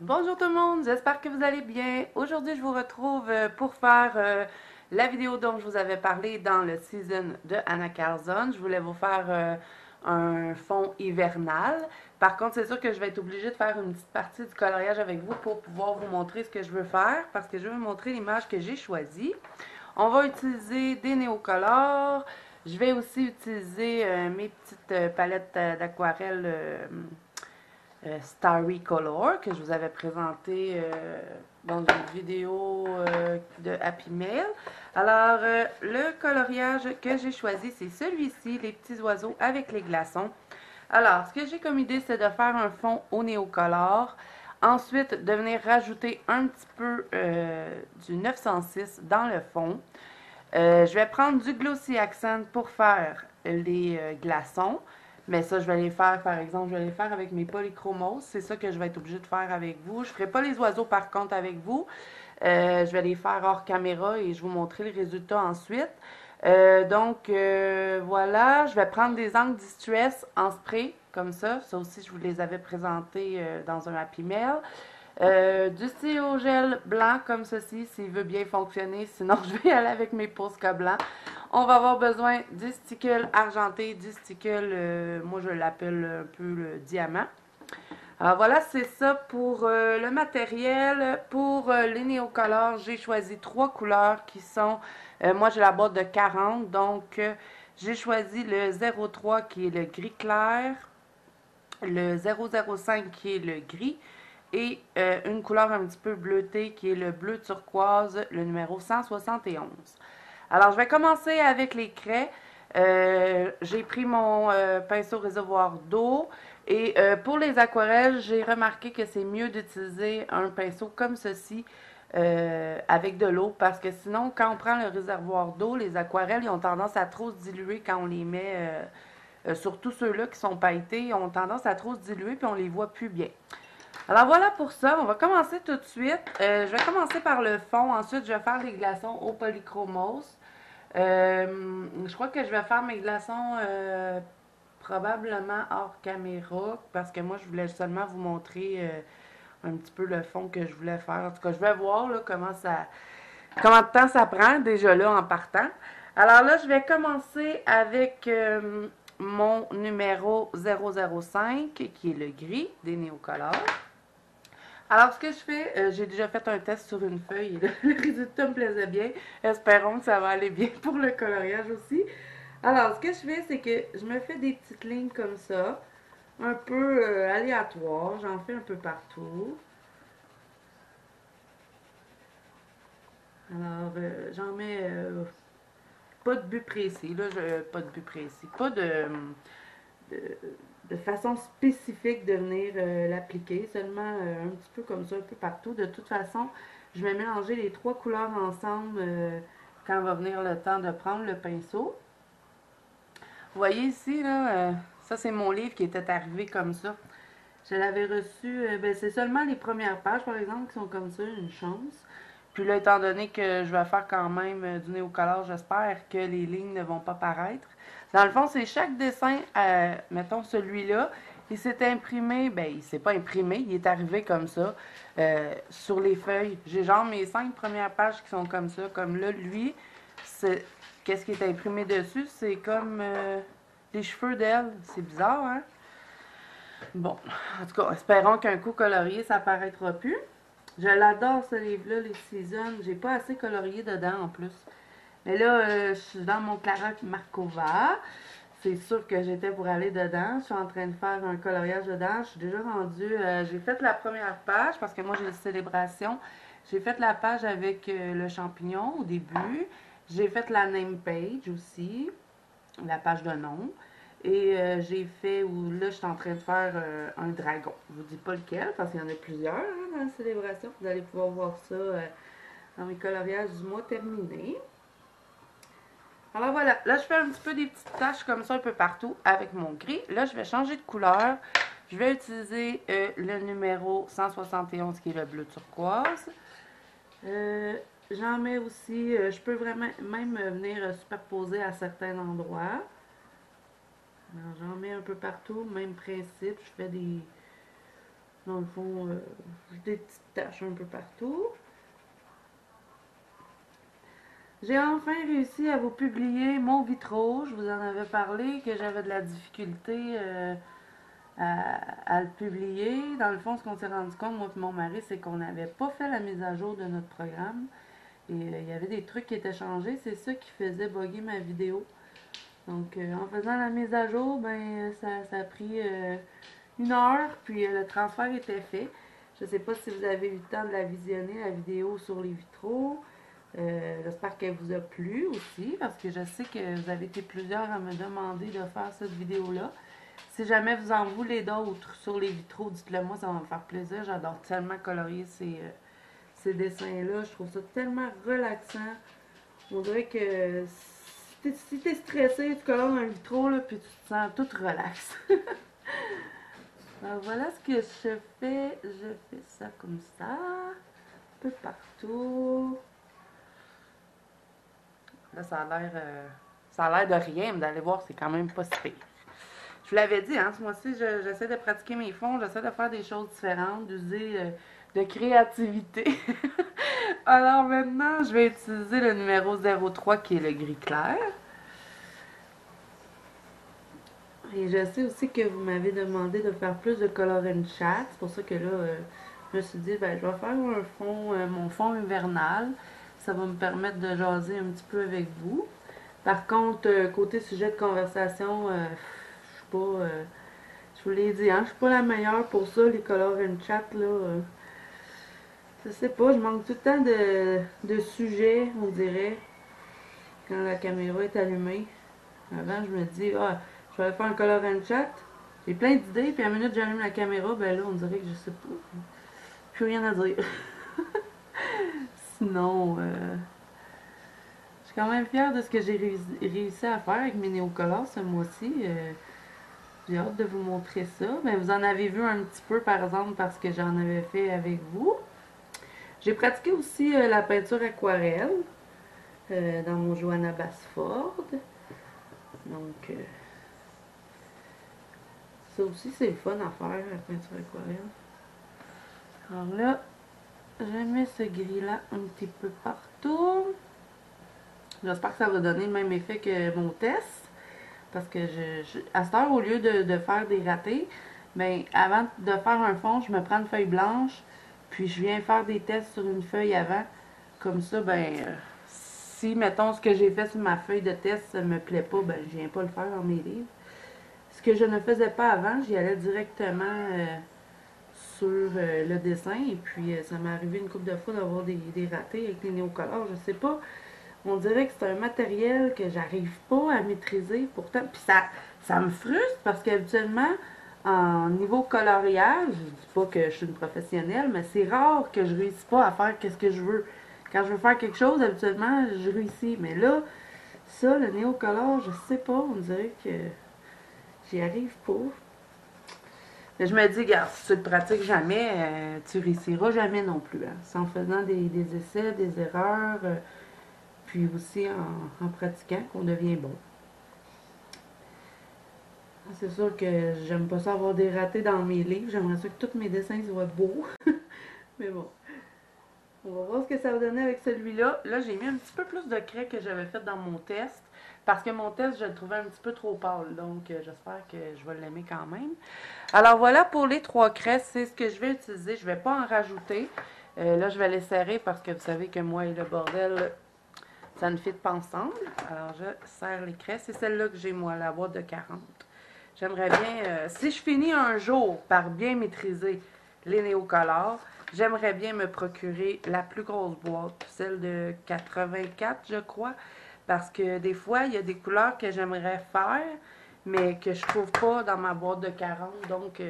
Bonjour tout le monde, j'espère que vous allez bien. Aujourd'hui, je vous retrouve pour faire la vidéo dont je vous avais parlé dans le season de Anna Carlson. Je voulais vous faire un fond hivernal. Par contre, c'est sûr que je vais être obligée de faire une petite partie du coloriage avec vous pour pouvoir vous montrer ce que je veux faire parce que je veux vous montrer l'image que j'ai choisie. On va utiliser des néocolores. Je vais aussi utiliser mes petites palettes d'aquarelle Starry Color que je vous avais présenté dans une vidéo de Happy Mail. Alors, le coloriage que j'ai choisi, c'est celui-ci, les petits oiseaux avec les glaçons. Alors, ce que j'ai comme idée, c'est de faire un fond au néocolore. Ensuite, de venir rajouter un petit peu du 906 dans le fond. Je vais prendre du Glossy Accent pour faire les glaçons. Mais ça, je vais les faire, par exemple, je vais les faire avec mes polychromos. C'est ça que je vais être obligée de faire avec vous. Je ne ferai pas les oiseaux, par contre, avec vous. Je vais les faire hors caméra et je vous montrer le résultat ensuite. Voilà, je vais prendre des angles distress en spray, comme ça. Ça aussi, je vous les avais présentés dans un Happy Mail. Du stylo gel blanc comme ceci, s'il veut bien fonctionner. Sinon, je vais aller avec mes Posca blancs. On va avoir besoin du stickle argenté, du stickle, moi je l'appelle un peu le diamant. Alors voilà, c'est ça pour le matériel. Pour les néocolores, j'ai choisi trois couleurs qui sont, moi j'ai la boîte de 40, donc j'ai choisi le 03 qui est le gris clair, le 005 qui est le gris et une couleur un petit peu bleutée qui est le bleu turquoise, le numéro 171. Alors, je vais commencer avec les craies. J'ai pris mon pinceau réservoir d'eau et pour les aquarelles, j'ai remarqué que c'est mieux d'utiliser un pinceau comme ceci avec de l'eau parce que sinon, quand on prend le réservoir d'eau, les aquarelles ils ont tendance à trop se diluer quand on les met, surtout ceux-là qui sont pailletés, ils ont tendance à trop se diluer puis on les voit plus bien. Alors voilà pour ça, on va commencer tout de suite. Je vais commencer par le fond, ensuite je vais faire les glaçons au polychromos. Je crois que je vais faire mes glaçons probablement hors caméra parce que moi je voulais seulement vous montrer un petit peu le fond que je voulais faire. En tout cas, je vais voir là, comment de temps ça prend déjà là en partant. Alors là, je vais commencer avec mon numéro 005 qui est le gris des néocolores. Alors, ce que je fais, j'ai déjà fait un test sur une feuille et le résultat me plaisait bien. Espérons que ça va aller bien pour le coloriage aussi. Alors, ce que je fais, c'est que je me fais des petites lignes comme ça, un peu aléatoires. J'en fais un peu partout. Alors, j'en mets pas de but précis, là, pas de but précis, pas de, de façon spécifique de venir l'appliquer, seulement un petit peu comme ça, un peu partout. De toute façon, je vais mélanger les trois couleurs ensemble quand va venir le temps de prendre le pinceau. Vous voyez ici, là, ça c'est mon livre qui était arrivé comme ça. Je l'avais reçu, ben, c'est seulement les premières pages, par exemple, qui sont comme ça, une chance. Puis là, étant donné que je vais faire quand même du néocolore, j'espère que les lignes ne vont pas paraître. Dans le fond, c'est chaque dessin, mettons celui-là, il s'est imprimé, ben il s'est pas imprimé, il est arrivé comme ça, sur les feuilles. J'ai genre mes 5 premières pages qui sont comme ça, comme là, lui, c'est qu'est-ce qui est imprimé dessus, c'est comme les cheveux d'elle. C'est bizarre, hein? Bon, en tout cas, espérons qu'un coup colorié, ça paraîtra plus. Je l'adore ce livre-là, les Seasons. J'ai pas assez colorié dedans en plus. Mais là, je suis dans mon Clara Markova. C'est sûr que j'étais pour aller dedans. Je suis en train de faire un coloriage dedans. Je suis déjà rendue. J'ai fait la première page parce que moi j'ai une célébration. J'ai fait la page avec le champignon au début. J'ai fait la name page aussi, la page de nom. Et j'ai fait, où là, je suis en train de faire un dragon. Je vous dis pas lequel, parce qu'il y en a plusieurs hein, dans la célébration. Vous allez pouvoir voir ça dans mes coloriages du mois terminé. Alors voilà, là, je fais un petit peu des petites taches comme ça un peu partout avec mon gris. Là, je vais changer de couleur. Je vais utiliser le numéro 171 qui est le bleu turquoise. J'en mets aussi, je peux vraiment même venir superposer à certains endroits. Alors, j'en mets un peu partout, même principe. Je fais des. Dans le fond, j'ai des petites taches un peu partout. J'ai enfin réussi à vous publier mon vitro. Je vous en avais parlé que j'avais de la difficulté à le publier. Dans le fond, ce qu'on s'est rendu compte, moi et mon mari, c'est qu'on n'avait pas fait la mise à jour de notre programme. Et il y avait des trucs qui étaient changés. C'est ça qui faisait bugger ma vidéo. Donc, en faisant la mise à jour, ben, ça a pris 1 heure, puis le transfert était fait. Je ne sais pas si vous avez eu le temps de la visionner, la vidéo sur les vitraux. J'espère qu'elle vous a plu aussi, parce que je sais que vous avez été plusieurs à me demander de faire cette vidéo-là. Si jamais vous en voulez d'autres sur les vitraux, dites-le moi, ça va me faire plaisir. J'adore tellement colorier ces dessins-là. Je trouve ça tellement relaxant. On dirait que si t'es stressé, tu colores un vitraux, là, puis tu te sens tout relax. Alors voilà ce que je fais. Je fais ça comme ça. Un peu partout. Là, ça a l'air de rien, mais d'aller voir, c'est quand même pas si pire. Je vous l'avais dit, hein, ce mois-ci, j'essaie de pratiquer mes fonds, j'essaie de faire des choses différentes, d'user de créativité. Alors maintenant, je vais utiliser le numéro 03 qui est le gris clair. Et je sais aussi que vous m'avez demandé de faire plus de color and chat. C'est pour ça que là, je me suis dit, ben, je vais faire un fond, mon fond hivernal. Ça va me permettre de jaser un petit peu avec vous. Par contre, côté sujet de conversation, je suis pas, je vous l'ai dit, hein, je suis pas la meilleure pour ça, les color and chat, là. Je sais pas, je manque tout le temps de sujets, on dirait, quand la caméra est allumée. Avant, je me dis, ah, je vais faire un color and chat. J'ai plein d'idées, puis à la minute j'allume la caméra, ben là, on dirait que je sais pas. Plus rien à dire. Sinon, je suis quand même fière de ce que j'ai réussi à faire avec mes néocolores ce mois-ci. J'ai hâte de vous montrer ça. Ben, vous en avez vu un petit peu, par exemple, parce que j'en avais fait avec vous. J'ai pratiqué aussi la peinture aquarelle dans mon Johanna Basford. Donc, ça aussi, c'est le fun à faire, la peinture aquarelle. Alors là, je mets ce gris-là un petit peu partout. J'espère que ça va donner le même effet que mon test. Parce que à cette heure, au lieu de faire des ratés, ben, avant de faire un fond, je me prends une feuille blanche, puis je viens faire des tests sur une feuille avant. Comme ça, ben, si, mettons, ce que j'ai fait sur ma feuille de test ne me plaît pas, ben, je viens pas le faire dans mes livres. Ce que je ne faisais pas avant, j'y allais directement sur le dessin, et puis ça m'est arrivé une couple de fois d'avoir des ratés avec les néocolores, je sais pas. On dirait que c'est un matériel que j'arrive pas à maîtriser pourtant. Puis ça me frustre parce qu'habituellement, en niveau coloriage, je dis pas que je suis une professionnelle, mais c'est rare que je réussisse pas à faire ce que je veux. Quand je veux faire quelque chose, habituellement, je réussis. Mais là, ça, le néocolore, je sais pas, on dirait que j'y arrive pas. Mais je me dis, regarde, si tu le pratiques jamais, tu réussiras jamais non plus. Hein. C'est en faisant des essais, des erreurs. Puis aussi en pratiquant qu'on devient bon. C'est sûr que j'aime pas ça avoir des ratés dans mes livres. J'aimerais ça que tous mes dessins soient beaux. Mais bon. On va voir ce que ça va donner avec celui-là. Là, j'ai mis un petit peu plus de craie que j'avais fait dans mon test. Parce que mon test, je le trouvais un petit peu trop pâle. Donc, j'espère que je vais l'aimer quand même. Alors, voilà pour les 3 craies. C'est ce que je vais utiliser. Je ne vais pas en rajouter. Là, je vais les serrer parce que vous savez que moi et le bordel, ça ne fit pas ensemble. Alors, je serre les craies. C'est celle-là que j'ai, moi, la boîte de 40. J'aimerais bien, si je finis un jour par bien maîtriser les néocolores, j'aimerais bien me procurer la plus grosse boîte, celle de 84, je crois. Parce que des fois, il y a des couleurs que j'aimerais faire, mais que je trouve pas dans ma boîte de 40. Donc,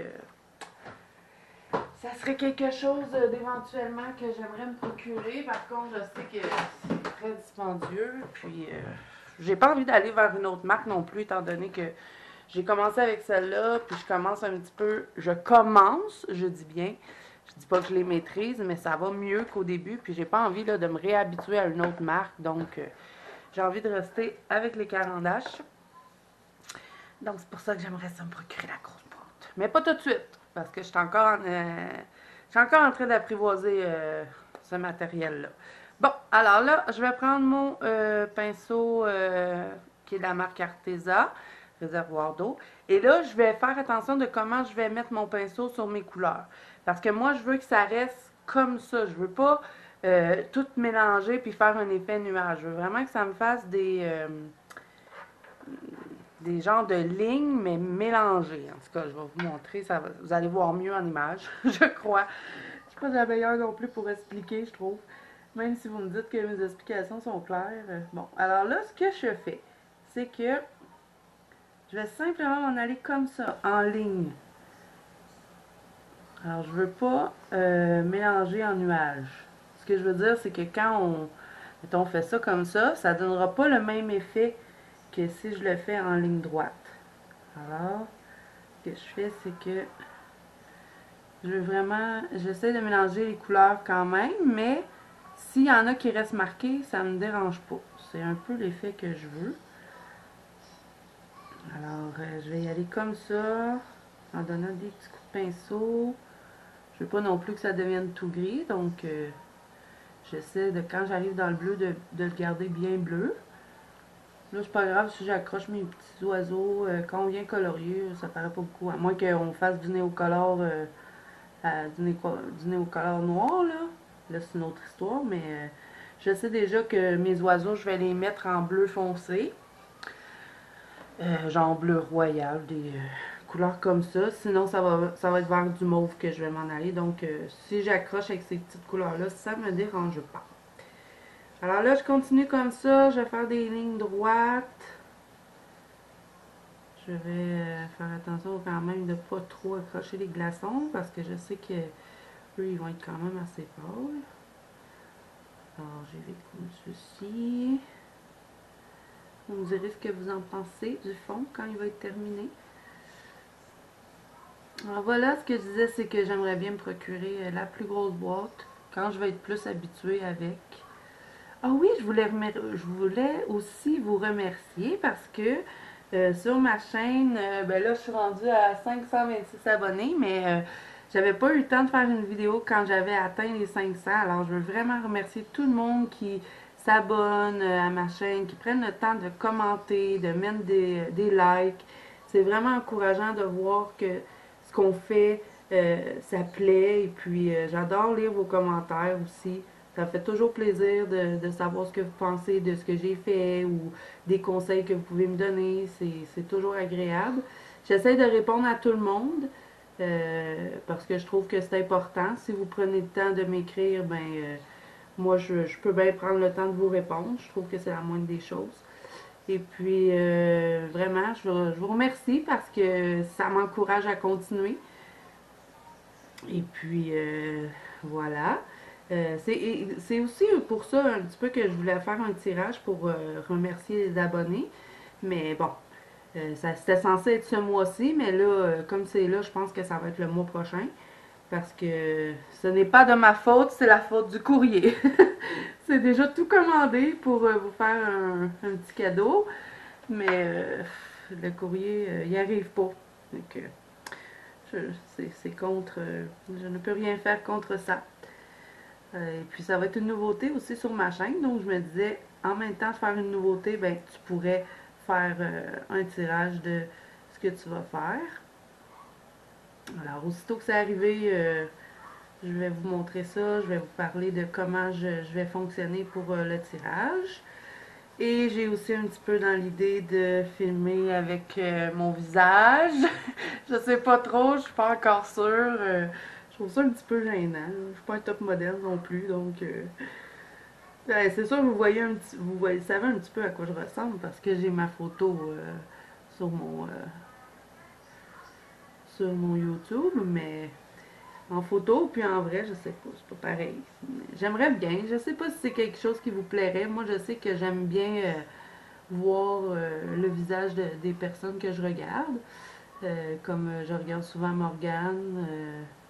ça serait quelque chose d'éventuellement que j'aimerais me procurer. Par contre, je sais que c'est très dispendieux. Puis, j'ai pas envie d'aller vers une autre marque non plus, étant donné que j'ai commencé avec celle-là. Puis, je commence un petit peu. Je commence, je dis bien. Je dis pas que je les maîtrise, mais ça va mieux qu'au début. Puis, j'ai pas envie là, de me réhabituer à une autre marque. Donc, j'ai envie de rester avec les Caran d'Ache. Donc, c'est pour ça que j'aimerais ça me procurer la grosse boîte. Mais pas tout de suite. parce que je suis encore en train d'apprivoiser ce matériel-là. Bon, alors là, je vais prendre mon pinceau qui est de la marque Arteza, réservoir d'eau. Et là, je vais faire attention de comment je vais mettre mon pinceau sur mes couleurs. Parce que moi, je veux que ça reste comme ça. Je veux pas tout mélanger puis faire un effet nuage. Je veux vraiment que ça me fasse des genres de lignes, mais mélangées. En tout cas, je vais vous montrer. Vous allez voir mieux en image, je crois. Je suis pas la meilleure non plus pour expliquer, je trouve. Même si vous me dites que mes explications sont claires. Bon, alors là, ce que je fais, c'est que je vais simplement m'en aller comme ça, en ligne. Alors, je veux pas mélanger en nuage. Ce que je veux dire, c'est que quand on fait ça comme ça donnera pas le même effet que si je le fais en ligne droite. Alors, ce que je fais, c'est que je veux vraiment, j'essaie de mélanger les couleurs quand même, mais s'il y en a qui restent marqués, ça ne me dérange pas. C'est un peu l'effet que je veux. Alors, je vais y aller comme ça, en donnant des petits coups de pinceau. Je veux pas non plus que ça devienne tout gris, donc j'essaie de, quand j'arrive dans le bleu, de le garder bien bleu. Là, c'est pas grave si j'accroche mes petits oiseaux. Quand on vient colorier, ça paraît pas beaucoup. À moins qu'on fasse du néocolore, du néocolore noir, là. Là, c'est une autre histoire, mais je sais déjà que mes oiseaux, je vais les mettre en bleu foncé. Genre bleu royal, des couleurs comme ça. Sinon, ça va être vers du mauve que je vais m'en aller. Donc, si j'accroche avec ces petites couleurs-là, ça me dérange pas. Alors là, je continue comme ça. Je vais faire des lignes droites. Je vais faire attention quand même de ne pas trop accrocher les glaçons parce que je sais que eux, ils vont être quand même assez pâles. Alors, j'y vais comme ceci. Vous me direz ce que vous en pensez du fond quand il va être terminé. Alors voilà, ce que je disais, c'est que j'aimerais bien me procurer la plus grosse boîte quand je vais être plus habituée avec. Ah oui, je voulais aussi vous remercier parce que sur ma chaîne, ben là, je suis rendue à 526 abonnés, mais j'avais pas eu le temps de faire une vidéo quand j'avais atteint les 500. Alors, je veux vraiment remercier tout le monde qui s'abonne à ma chaîne, qui prennent le temps de commenter, de mettre des likes. C'est vraiment encourageant de voir que ce qu'on fait, ça plaît. Et puis, j'adore lire vos commentaires aussi. Ça fait toujours plaisir de savoir ce que vous pensez de ce que j'ai fait ou des conseils que vous pouvez me donner. C'est toujours agréable. J'essaie de répondre à tout le monde parce que je trouve que c'est important. Si vous prenez le temps de m'écrire, ben moi je peux bien prendre le temps de vous répondre. Je trouve que c'est la moindre des choses. Et puis vraiment, je vous remercie parce que ça m'encourage à continuer. Et puis voilà. C'est aussi pour ça un petit peu que je voulais faire un tirage pour remercier les abonnés. Mais bon, c'était censé être ce mois-ci, mais là, comme c'est là, je pense que ça va être le mois prochain. Parce que ce n'est pas de ma faute, c'est la faute du courrier. C'est déjà tout commandé pour vous faire un petit cadeau. Mais le courrier, il n'y arrive pas. Donc, c'est contre. Je ne peux rien faire contre ça. Et puis ça va être une nouveauté aussi sur ma chaîne. Donc je me disais, en même temps de faire une nouveauté, ben tu pourrais faire un tirage de ce que tu vas faire. Alors aussitôt que c'est arrivé, je vais vous montrer ça. Je vais vous parler de comment je vais fonctionner pour le tirage. Et j'ai aussi un petit peu dans l'idée de filmer avec mon visage. Je sais pas trop, je suis pas encore sûre. Je trouve ça un petit peu gênant. Je suis pas un top modèle non plus, donc c'est sûr vous savez un petit peu à quoi je ressemble parce que j'ai ma photo sur mon YouTube, mais en photo puis en vrai, je sais pas, c'est pas pareil. J'aimerais bien, je sais pas si c'est quelque chose qui vous plairait. Moi, je sais que j'aime bien voir le visage des personnes que je regarde. Comme je regarde souvent Morgane,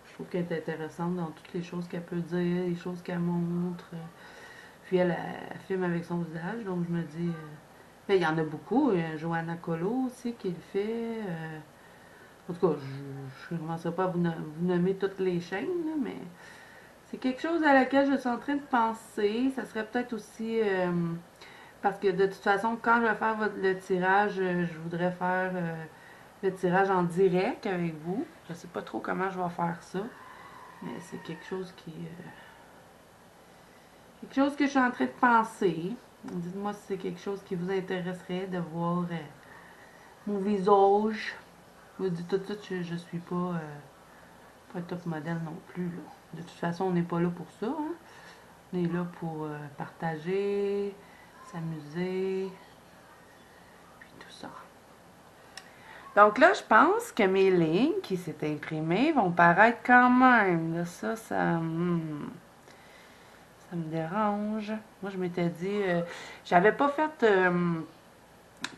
je trouve qu'elle est intéressante dans toutes les choses qu'elle peut dire, les choses qu'elle montre. Puis elle filme avec son visage, donc je me dis. Il y en a beaucoup. Joanna Colo aussi qui le fait. En tout cas, je ne commencerai pas à vous nommer toutes les chaînes, là, mais c'est quelque chose à laquelle je suis en train de penser. Ça serait peut-être aussi parce que de toute façon, quand je vais faire le tirage, je voudrais faire le tirage en direct avec vous. Je sais pas trop comment je vais faire ça, mais c'est quelque chose que je suis en train de penser. Dites-moi si c'est quelque chose qui vous intéresserait de voir mon visage. Je vous dis tout de suite, je suis pas top modèle non plus. Là. De toute façon, on n'est pas là pour ça. Hein? On est là pour partager, s'amuser, puis tout ça. Donc là, je pense que mes lignes qui s'est imprimées vont paraître quand même. Là, ça me dérange. Moi, je m'étais dit, j'avais pas fait,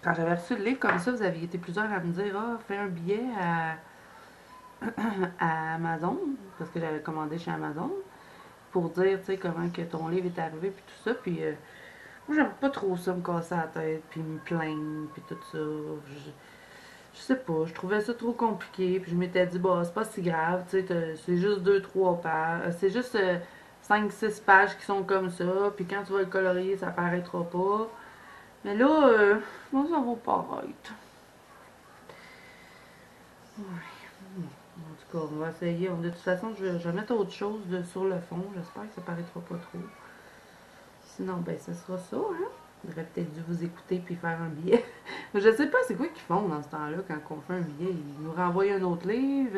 quand j'avais reçu le livre comme ça, vous aviez été plusieurs à me dire, ah, fais un billet à Amazon, parce que j'avais commandé chez Amazon, pour dire, tu sais, comment que ton livre est arrivé, puis tout ça, puis moi, j'aime pas trop ça, me casser la tête, puis me plaindre, puis tout ça. Je sais pas, je trouvais ça trop compliqué, puis je m'étais dit, bah, c'est pas si grave, tu sais, c'est juste 2, 3 pages, c'est juste 5, 6 pages qui sont comme ça, puis quand tu vas le colorier, ça paraîtra pas. Mais là, moi, ça va paraître. Ouais. En tout cas, on va essayer. De toute façon, je vais mettre autre chose sur le fond. J'espère que ça paraîtra pas trop. Sinon, ben, ce sera ça, hein. J'aurais peut-être dû vous écouter puis faire un billet. Je sais pas c'est quoi qu'ils font dans ce temps-là quand on fait un billet. Ils nous renvoient un autre livre.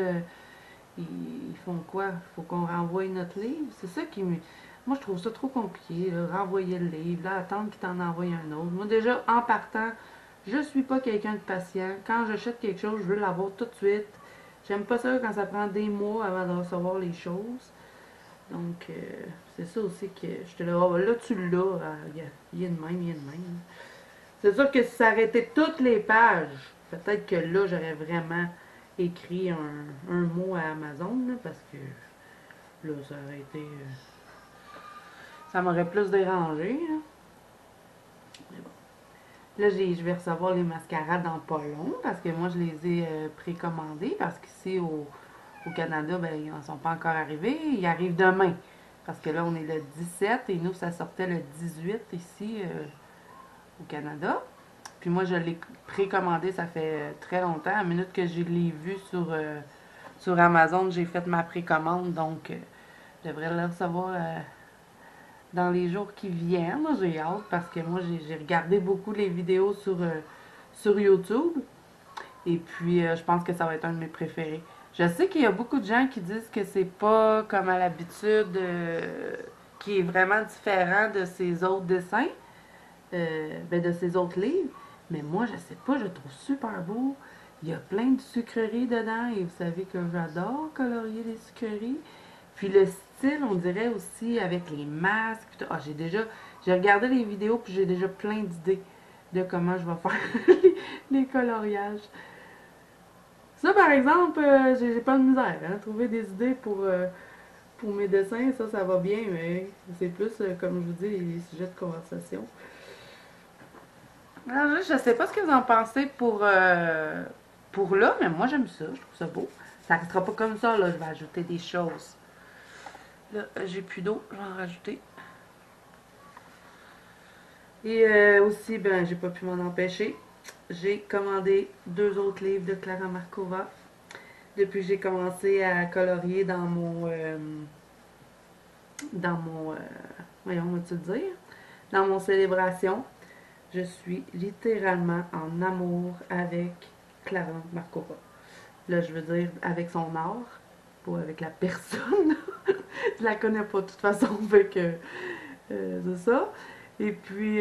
Ils font quoi? Il faut qu'on renvoie notre livre. C'est ça qui me... Moi, je trouve ça trop compliqué. Là, renvoyer le livre, là, attendre qu'il t'en envoie un autre. Moi, déjà, en partant, je suis pas quelqu'un de patient. Quand j'achète quelque chose, je veux l'avoir tout de suite. J'aime pas ça quand ça prend des mois avant de recevoir les choses. Donc, c'est ça aussi que je te là, là tu l'as, il est de même, il est de même. C'est sûr que si ça arrêtait toutes les pages, peut-être que là, j'aurais vraiment écrit un mot à Amazon, là, parce que là, ça aurait été... ça m'aurait plus dérangé. Là. Mais bon. Là, je vais recevoir les mascaras dans pas long, parce que moi, je les ai précommandés, parce qu'ici, au Canada, ben, ils n'en sont pas encore arrivés. Ils arrivent demain. Parce que là, on est le 17 et nous, ça sortait le 18 ici au Canada. Puis moi, je l'ai précommandé, ça fait très longtemps. À la minute que je l'ai vu sur Amazon, j'ai fait ma précommande. Donc, je devrais le recevoir dans les jours qui viennent. J'ai hâte parce que moi, j'ai regardé beaucoup les vidéos sur YouTube. Et puis, je pense que ça va être un de mes préférés. Je sais qu'il y a beaucoup de gens qui disent que c'est pas comme à l'habitude, qui est vraiment différent de ses autres dessins, ben de ses autres livres. Mais moi, je sais pas, je le trouve super beau. Il y a plein de sucreries dedans et vous savez que j'adore colorier les sucreries. Puis le style, on dirait aussi avec les masques. Ah, j'ai regardé les vidéos puis j'ai déjà plein d'idées de comment je vais faire les coloriages. Ça, par exemple, j'ai pas de misère. Hein? Trouver des idées pour mes dessins, ça va bien, mais c'est plus, comme je vous dis, les sujets de conversation. Alors, je sais pas ce que vous en pensez pour là, mais moi j'aime ça, je trouve ça beau. Ça restera pas comme ça, là, je vais ajouter des choses. Là, j'ai plus d'eau, je vais en rajouter. Et aussi, ben, j'ai pas pu m'en empêcher. J'ai commandé 2 autres livres de Clara Markova depuis que j'ai commencé à colorier voyons, on va-tu le dire, dans mon célébration. Je suis littéralement en amour avec Clara Markova. Là, je veux dire avec son art, pas avec la personne. Je la connais pas de toute façon, fait que c'est ça. Et puis,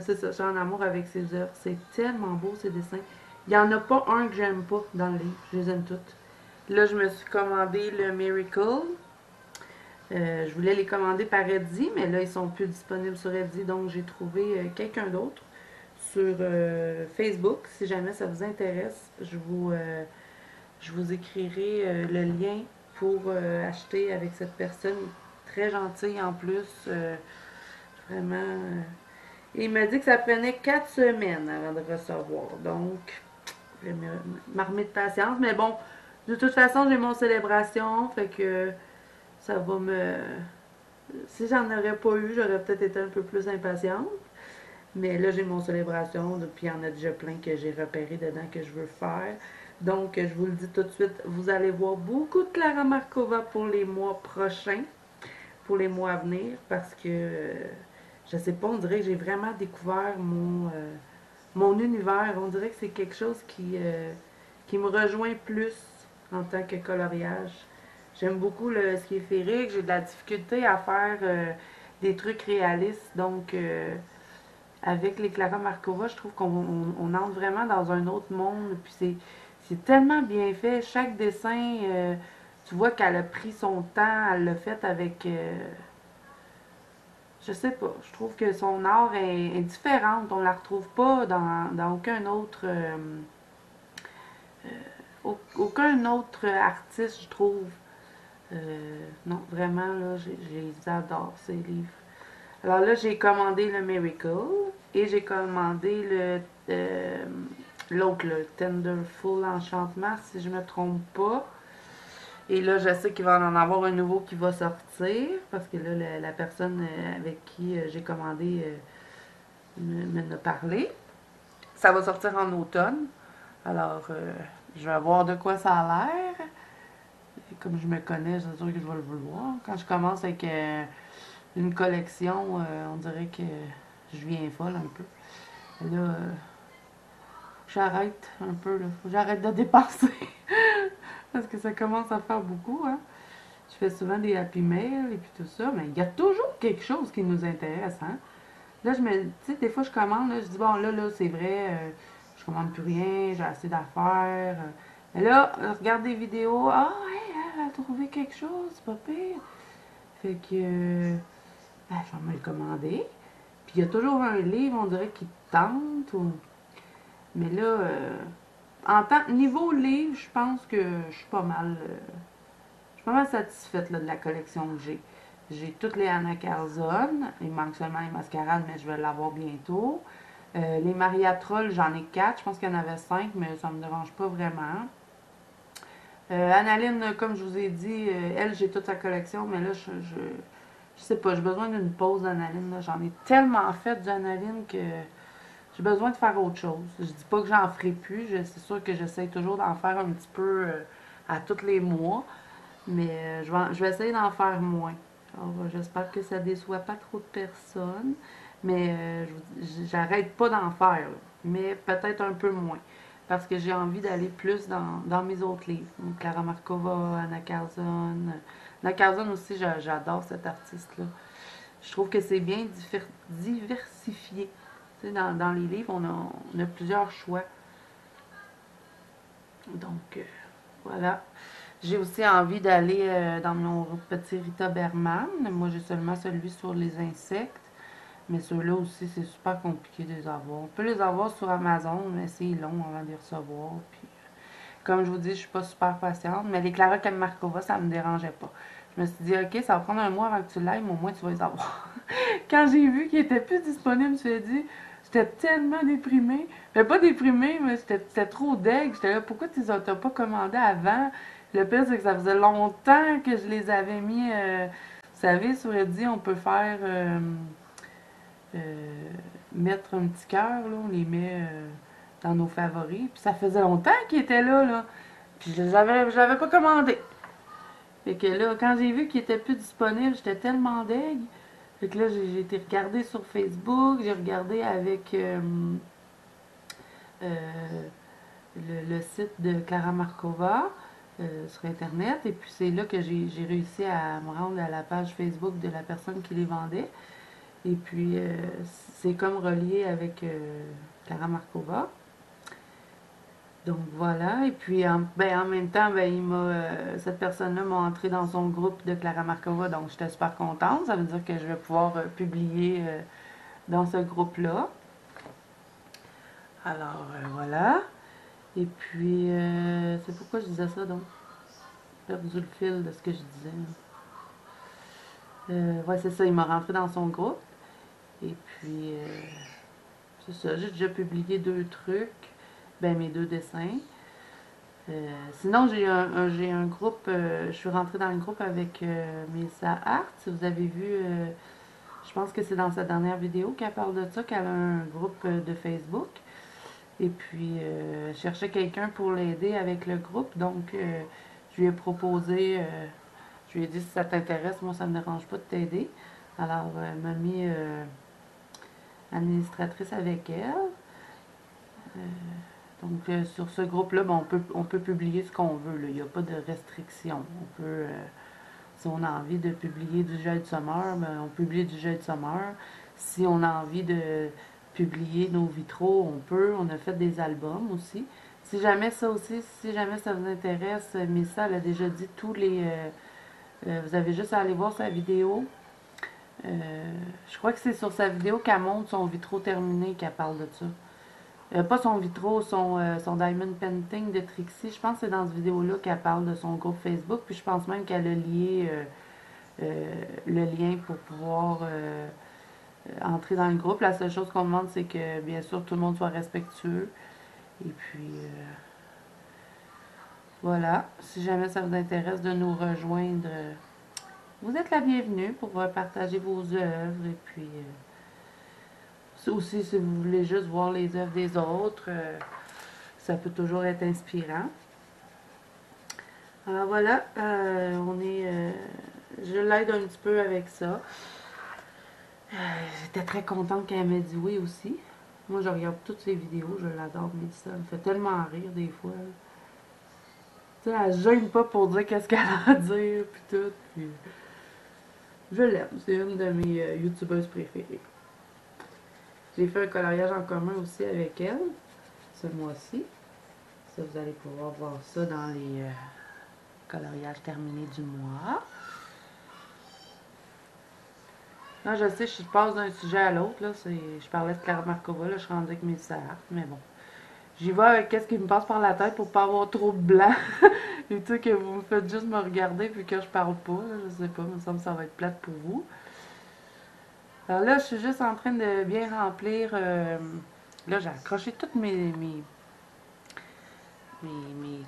c'est ça, je suis en amour avec ses œuvres. C'est tellement beau, ses dessins. Il n'y en a pas un que j'aime pas dans le livre. Je les aime toutes. Là, je me suis commandé le Miracle. Je voulais les commander par Etsy, mais là, ils sont plus disponibles sur Etsy, donc j'ai trouvé quelqu'un d'autre sur Facebook. Si jamais ça vous intéresse, je vous écrirai le lien pour acheter avec cette personne très gentille en plus. Vraiment. Et il m'a dit que ça prenait 4 semaines avant de recevoir. Donc, m'armer de patience. Mais bon, de toute façon, j'ai mon célébration, fait que ça va me... Si j'en aurais pas eu, j'aurais peut-être été un peu plus impatiente. Mais là, j'ai mon célébration, puis il y en a déjà plein que j'ai repéré dedans que je veux faire. Donc, je vous le dis tout de suite, vous allez voir beaucoup de Clara Markova pour les mois prochains, pour les mois à venir, parce que, je sais pas, on dirait que j'ai vraiment découvert mon univers. On dirait que c'est quelque chose qui me rejoint plus en tant que coloriage. J'aime beaucoup le ski féerique, j'ai de la difficulté à faire des trucs réalistes, donc avec les Clara Markova, je trouve qu'on entre vraiment dans un autre monde, puis c'est tellement bien fait, chaque dessin, tu vois qu'elle a pris son temps, elle l'a fait avec, je sais pas, je trouve que son art est différente, on la retrouve pas dans aucun autre aucun autre artiste, je trouve. Non, vraiment, là, je les adore, ces livres. Alors là, j'ai commandé le Miracle et j'ai commandé l'autre, le Tenderful Enchantement, si je me trompe pas. Et là, je sais qu'il va en avoir un nouveau qui va sortir, parce que là, la personne avec qui j'ai commandé m'en a parlé. Ça va sortir en automne. Alors, je vais voir de quoi ça a l'air. Et comme je me connais, c'est sûr que je vais le vouloir. Quand je commence avec une collection, on dirait que je viens folle un peu. Et là, j'arrête un peu, là. Faut que j'arrête de dépenser. Parce que ça commence à faire beaucoup, hein. Je fais souvent des happy mail et puis tout ça, mais il y a toujours quelque chose qui nous intéresse, hein. Là, tu sais, des fois, je commande, là, je dis, bon, là, c'est vrai, je commande plus rien, j'ai assez d'affaires. Mais là, regarde des vidéos, ah, hey, elle a trouvé quelque chose, c'est pas pire. Fait que, ben, je vais me le commander. Puis il y a toujours un livre, on dirait, qui te tente. Mais là, niveau livre, je pense que je suis pas mal, je suis pas mal satisfaite là, de la collection que j'ai. J'ai toutes les Anna Carlson. Il manque seulement les mascarades, mais je vais l'avoir bientôt. Les Maria Troll, j'en ai 4. Je pense qu'il y en avait 5, mais ça me dérange pas vraiment. Annaline, comme je vous ai dit, elle, j'ai toute sa collection, mais là, je sais pas, j'ai besoin d'une pause d'Annaline. J'en ai tellement fait d'Annaline que j'ai besoin de faire autre chose. Je dis pas que j'en ferai plus. C'est sûr que j'essaie toujours d'en faire un petit peu à tous les mois. Mais je vais essayer d'en faire moins. Alors, j'espère que ça déçoit pas trop de personnes. Mais j'arrête pas d'en faire. Là. Mais peut-être un peu moins. Parce que j'ai envie d'aller plus dans mes autres livres. Donc, Clara Markova, Anna Carlson. Anna Carlson aussi, j'adore cet artiste-là. Je trouve que c'est bien diversifié. Tu sais, dans les livres, on a plusieurs choix. Donc, voilà. J'ai aussi envie d'aller dans mon petit Rita Berman. Moi, j'ai seulement celui sur les insectes. Mais ceux-là aussi, c'est super compliqué de les avoir. On peut les avoir sur Amazon, mais c'est long avant de les recevoir. Puis, comme je vous dis, je suis pas super patiente. Mais les Clara Markova, ça me dérangeait pas. Je me suis dit, ok, ça va prendre un mois avant que tu l'ailles, mais au moins tu vas les avoir. Quand j'ai vu qu'ils étaient plus disponibles, je me suis dit, j'étais tellement déprimée. Mais pas déprimée, mais c'était trop deg. J'étais là, pourquoi tu les as pas commandés avant? Le pire, c'est que ça faisait longtemps que je les avais mis. Vous savez, sur Eddy, on peut faire mettre un petit cœur, là, on les met dans nos favoris. Puis ça faisait longtemps qu'ils étaient là. Puis je l'avais pas commandé. Fait que là, quand j'ai vu qu'ils étaient plus disponibles, j'étais tellement deg. Fait que là, j'ai été regarder sur Facebook, j'ai regardé avec le site de Clara Markova sur Internet. Et puis c'est là que j'ai réussi à me rendre à la page Facebook de la personne qui les vendait. Et puis c'est comme relié avec Clara Markova. Donc voilà, et puis en même temps, cette personne-là m'a entré dans son groupe de Clara Markova, donc j'étais super contente. Ça veut dire que je vais pouvoir publier dans ce groupe-là. Alors voilà. Et puis, c'est pourquoi je disais ça donc. J'ai perdu le fil de ce que je disais. Ouais, c'est ça, il m'a rentré dans son groupe. Et puis, c'est ça, j'ai déjà publié 2 trucs. ben, mes 2 dessins. Sinon, j'ai un groupe, je suis rentrée dans le groupe avec Mélissa Art. Si vous avez vu, je pense que c'est dans sa dernière vidéo qu'elle parle de ça, qu'elle a un groupe de Facebook. Et puis, je cherchais quelqu'un pour l'aider avec le groupe. Donc, je lui ai proposé, je lui ai dit si ça t'intéresse, moi ça me dérange pas de t'aider. Alors, elle m'a mis administratrice avec elle. Donc, sur ce groupe-là, ben, on peut publier ce qu'on veut. Là. Il n'y a pas de restriction. On peut, si on a envie de publier du gel de summer, ben, on publie du gel de summer. Si on a envie de publier nos vitraux, on peut. On a fait des albums aussi. Si jamais ça aussi, si jamais ça vous intéresse, Mélissa, elle a déjà dit tous les... vous avez juste à aller voir sa vidéo. Je crois que c'est sur sa vidéo qu'elle montre son vitraux terminé qu'elle parle de ça. Pas son vitraux, son Diamond Painting de Trixie. Je pense que c'est dans cette vidéo-là qu'elle parle de son groupe Facebook. Puis je pense même qu'elle a lié le lien pour pouvoir entrer dans le groupe. La seule chose qu'on demande, c'est que bien sûr tout le monde soit respectueux. Et puis voilà. Si jamais ça vous intéresse de nous rejoindre, vous êtes la bienvenue pour partager vos œuvres. Et puis aussi, si vous voulez juste voir les œuvres des autres, ça peut toujours être inspirant. Alors voilà, je l'aide un petit peu avec ça. J'étais très contente qu'elle m'ait dit oui aussi. Moi, je regarde toutes ses vidéos, je l'adore, Mélissa. Elle me fait tellement rire des fois. Tu sais, elle ne gêne pas pour dire qu'est-ce qu'elle a à dire, puis tout. Puis je l'aime, c'est une de mes youtubeuses préférées. J'ai fait un coloriage en commun aussi avec elle, ce mois-ci. Ça, vous allez pouvoir voir ça dans les coloriages terminés du mois. Là, je sais, je passe d'un sujet à l'autre. Je parlais de Clara Markova, là, je suis rendue avec mes Art, mais bon. J'y vais avec qu'est-ce qui me passe par la tête pour pas avoir trop de blanc. Et tu sais que vous me faites juste me regarder puis que je parle pas. Là, je sais pas, il me semble que ça va être plate pour vous. Alors là, je suis juste en train de bien remplir. Là, j'ai accroché toutes comment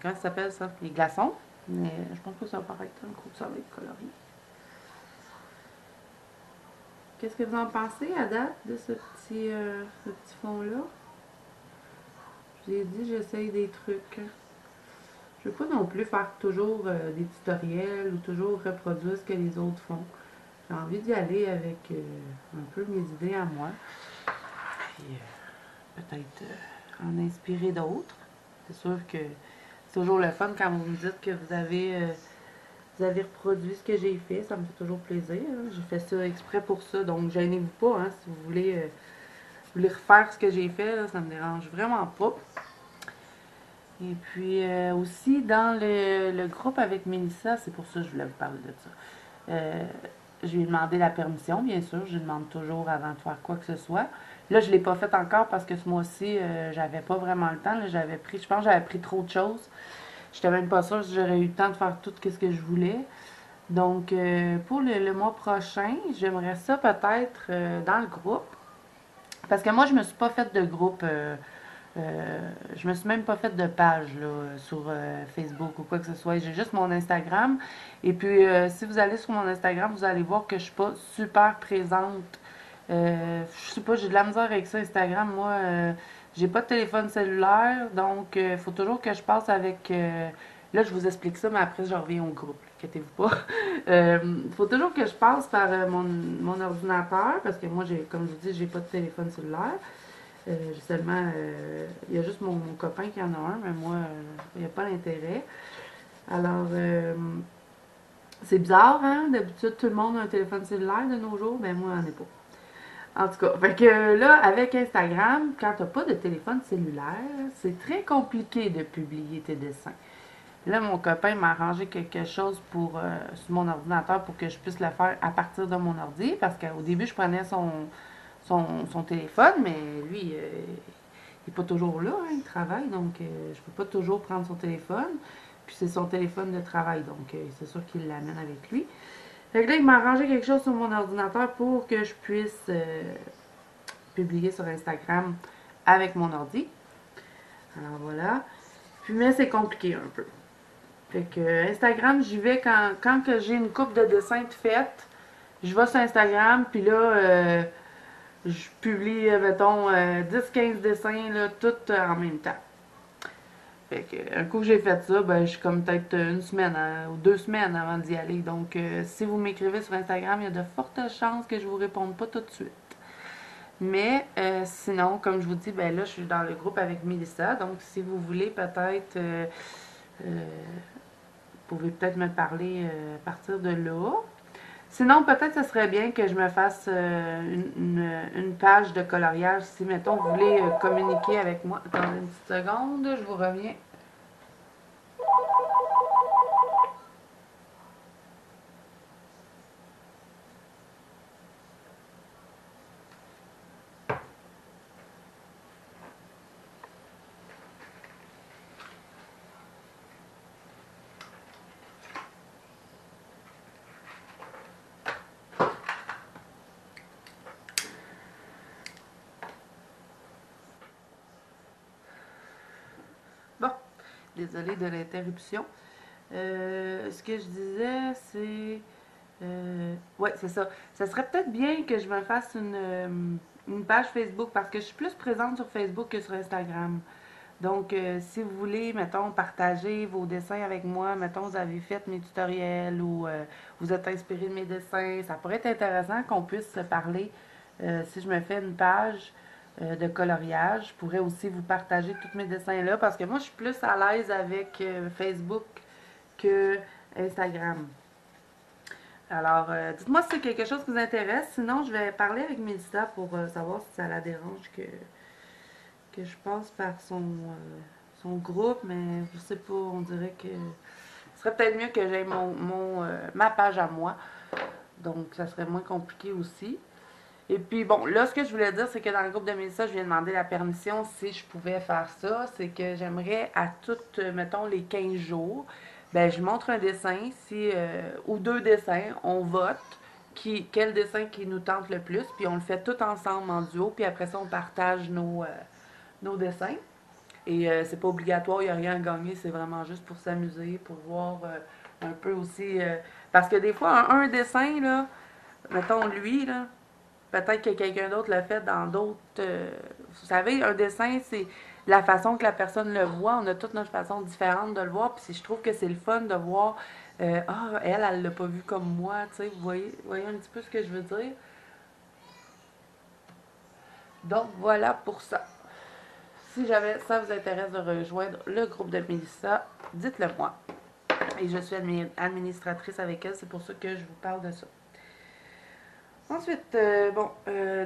ça s'appelle ça? Les glaçons. Mais je pense que ça va paraître un coup, ça va être coloré. Qu'est-ce que vous en pensez à date de ce petit fond-là? Je vous ai dit, j'essaye des trucs. Je ne veux pas non plus faire toujours des tutoriels ou toujours reproduire ce que les autres font. J'ai envie d'y aller avec un peu mes idées à moi. Puis peut-être en inspirer d'autres. C'est sûr que c'est toujours le fun quand vous me dites que vous avez reproduit ce que j'ai fait. Ça me fait toujours plaisir. Hein. J'ai fait ça exprès pour ça. Donc, gênez-vous pas. Hein, si vous voulez refaire ce que j'ai fait, là, ça me dérange vraiment pas. Et puis, aussi, dans le groupe avec Mélissa, c'est pour ça que je voulais vous parler de ça. Je lui ai demandé la permission, bien sûr. Je lui demande toujours avant de faire quoi que ce soit. Là, je ne l'ai pas fait encore parce que ce mois-ci, j'avais pas vraiment le temps. Là, je pense que j'avais pris trop de choses. J'étais même pas sûre si j'aurais eu le temps de faire tout ce que je voulais. Donc, pour le mois prochain, j'aimerais ça peut-être dans le groupe. Parce que moi, je me suis pas fait de groupe. Je me suis même pas fait de page là, sur Facebook ou quoi que ce soit. J'ai juste mon Instagram. Et puis, si vous allez sur mon Instagram, vous allez voir que je suis pas super présente. Je sais pas, j'ai de la misère avec ça, Instagram. Moi, j'ai pas de téléphone cellulaire. Donc, il faut toujours que je passe avec... là, je vous explique ça, mais après, je reviens au groupe. Inquiétez-vous pas. Il faut toujours que je passe par mon ordinateur. Parce que moi, comme je vous dis, j'ai pas de téléphone cellulaire. J'ai seulement, il y a juste mon copain qui en a un, mais moi, il n'y a pas d'intérêt. Alors, c'est bizarre, hein? D'habitude, tout le monde a un téléphone cellulaire de nos jours, mais moi, j'en ai pas. En tout cas, fait que là, avec Instagram, quand tu n'as pas de téléphone cellulaire, c'est très compliqué de publier tes dessins. Là, mon copain m'a arrangé quelque chose sur mon ordinateur pour que je puisse le faire à partir de mon ordi, parce qu'au début, je prenais son téléphone, mais lui, il n'est pas toujours là, hein, il travaille, donc je peux pas toujours prendre son téléphone. Puis c'est son téléphone de travail, donc c'est sûr qu'il l'amène avec lui. Fait que là, il m'a arrangé quelque chose sur mon ordinateur pour que je puisse publier sur Instagram avec mon ordi. Alors voilà. Puis mais c'est compliqué un peu. Fait que Instagram, j'y vais quand que j'ai une coupe de dessins de faites. Je vais sur Instagram, puis là, je publie, mettons, 10-15 dessins, là, tout en même temps. Fait que, un coup que j'ai fait ça, ben, je suis comme peut-être une semaine ou 2 semaines avant d'y aller. Donc, si vous m'écrivez sur Instagram, il y a de fortes chances que je vous réponde pas tout de suite. Mais sinon, comme je vous dis, ben là, je suis dans le groupe avec Mélissa. Donc, si vous voulez peut-être, vous pouvez peut-être me parler à partir de là. Sinon, peut-être ce serait bien que je me fasse une page de coloriage. Si, mettons, vous voulez communiquer avec moi. Attendez une petite seconde, je vous reviens. Bon, désolée de l'interruption. Ce que je disais, c'est... ouais, c'est ça. Ça serait peut-être bien que je me fasse une page Facebook parce que je suis plus présente sur Facebook que sur Instagram. Donc, si vous voulez, mettons, partager vos dessins avec moi, mettons, vous avez fait mes tutoriels ou vous êtes inspiré de mes dessins, ça pourrait être intéressant qu'on puisse se parler. Si je me fais une page de coloriage, je pourrais aussi vous partager tous mes dessins là parce que moi, je suis plus à l'aise avec Facebook que Instagram. Alors, dites-moi si c'est quelque chose qui vous intéresse. Sinon, je vais parler avec Mélissa pour savoir si ça la dérange que je passe par son groupe, mais je sais pas, on dirait que ce serait peut-être mieux que j'aie ma page à moi. Donc, ça serait moins compliqué aussi. Et puis, bon, là, ce que je voulais dire, c'est que dans le groupe de Mélissa, je viens demander la permission si je pouvais faire ça. C'est que j'aimerais à toutes, mettons, les 15 jours, ben, je montre un dessin, ou 2 dessins, on vote quel dessin qui nous tente le plus, puis on le fait tout ensemble en duo, puis après ça, on partage nos dessins. Et c'est pas obligatoire, il n'y a rien à gagner, c'est vraiment juste pour s'amuser, pour voir un peu aussi. Parce que des fois, un dessin, là, mettons lui, là, peut-être que quelqu'un d'autre l'a fait dans d'autres. Vous savez, un dessin, c'est la façon que la personne le voit. On a toute notre façon différente de le voir. Puis je trouve que c'est le fun de voir. Ah, elle l'a pas vu comme moi. Tu sais, vous voyez un petit peu ce que je veux dire. Donc voilà pour ça. Si jamais ça vous intéresse de rejoindre le groupe de Mélissa, dites-le moi. Et je suis administratrice avec elle, c'est pour ça que je vous parle de ça. Ensuite, bon,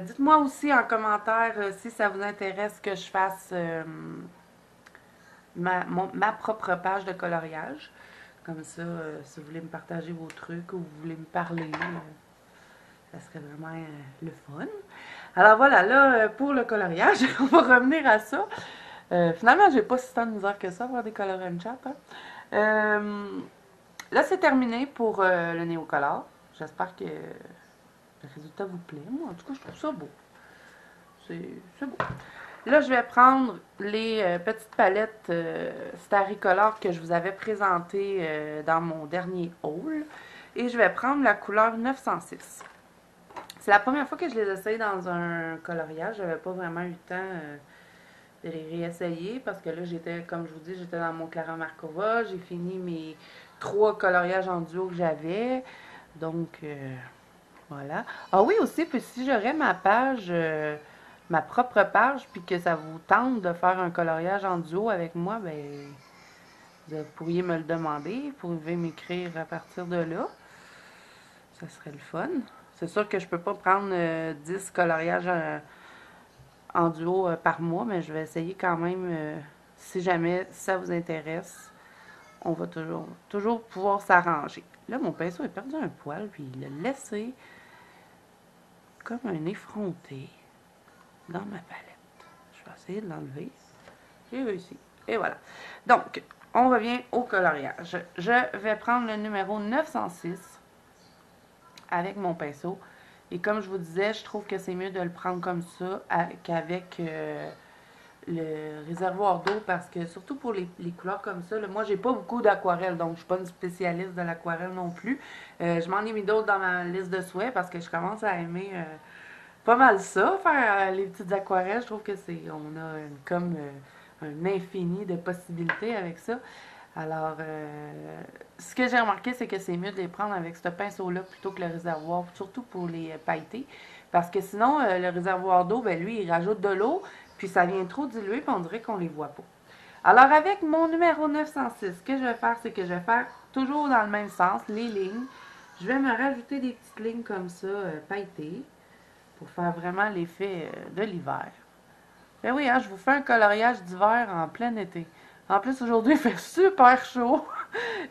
dites-moi aussi en commentaire si ça vous intéresse que je fasse ma propre page de coloriage. Comme ça, si vous voulez me partager vos trucs ou vous voulez me parler, ça serait vraiment le fun. Alors voilà, là, pour le coloriage, on va revenir à ça. Finalement, j'ai pas si tant de misère que ça, voir des color and chat. Hein. Là, c'est terminé pour le néocolor. J'espère que le résultat vous plaît. Moi, en tout cas, je trouve ça beau. C'est beau. Là, je vais prendre les petites palettes Starry Color que je vous avais présentées dans mon dernier haul. Et je vais prendre la couleur 906. C'est la première fois que je les essaye dans un coloriage. J'avais pas vraiment eu le temps de les réessayer parce que là, j'étais, comme je vous dis, j'étais dans mon Clara Markova. J'ai fini mes 3 coloriages en duo que j'avais. Donc, voilà. Ah oui, aussi, puis si j'aurais ma propre page, puis que ça vous tente de faire un coloriage en duo avec moi, ben, vous pourriez me le demander. Vous pouvez m'écrire à partir de là. Ça serait le fun. C'est sûr que je peux pas prendre 10 coloriages en duo par mois, mais je vais essayer quand même, si jamais ça vous intéresse, on va toujours pouvoir s'arranger. Là, mon pinceau a perdu un poil, puis il l'a laissé comme un effronté dans ma palette. Je vais essayer de l'enlever. J'ai réussi. Et voilà. Donc, on revient au coloriage. Je vais prendre le numéro 906 avec mon pinceau. Et comme je vous disais, je trouve que c'est mieux de le prendre comme ça qu'avec le réservoir d'eau parce que, surtout pour les couleurs comme ça, là, moi, j'ai pas beaucoup d'aquarelle, donc je suis pas une spécialiste de l'aquarelle non plus. Je m'en ai mis d'autres dans ma liste de souhaits parce que je commence à aimer pas mal ça, faire les petites aquarelles. Je trouve que on a comme un infini de possibilités avec ça. Alors, ce que j'ai remarqué, c'est que c'est mieux de les prendre avec ce pinceau-là plutôt que le réservoir, surtout pour les pailletés. Parce que sinon, le réservoir d'eau, ben lui, il rajoute de l'eau, puis ça vient trop diluer, puis on dirait qu'on les voit pas. Alors, avec mon numéro 906, ce que je vais faire, c'est que je vais faire toujours dans le même sens, les lignes. Je vais me rajouter des petites lignes comme ça, pailletées, pour faire vraiment l'effet de l'hiver. Ben oui, hein, je vous fais un coloriage d'hiver en plein été. En plus, aujourd'hui, il fait super chaud.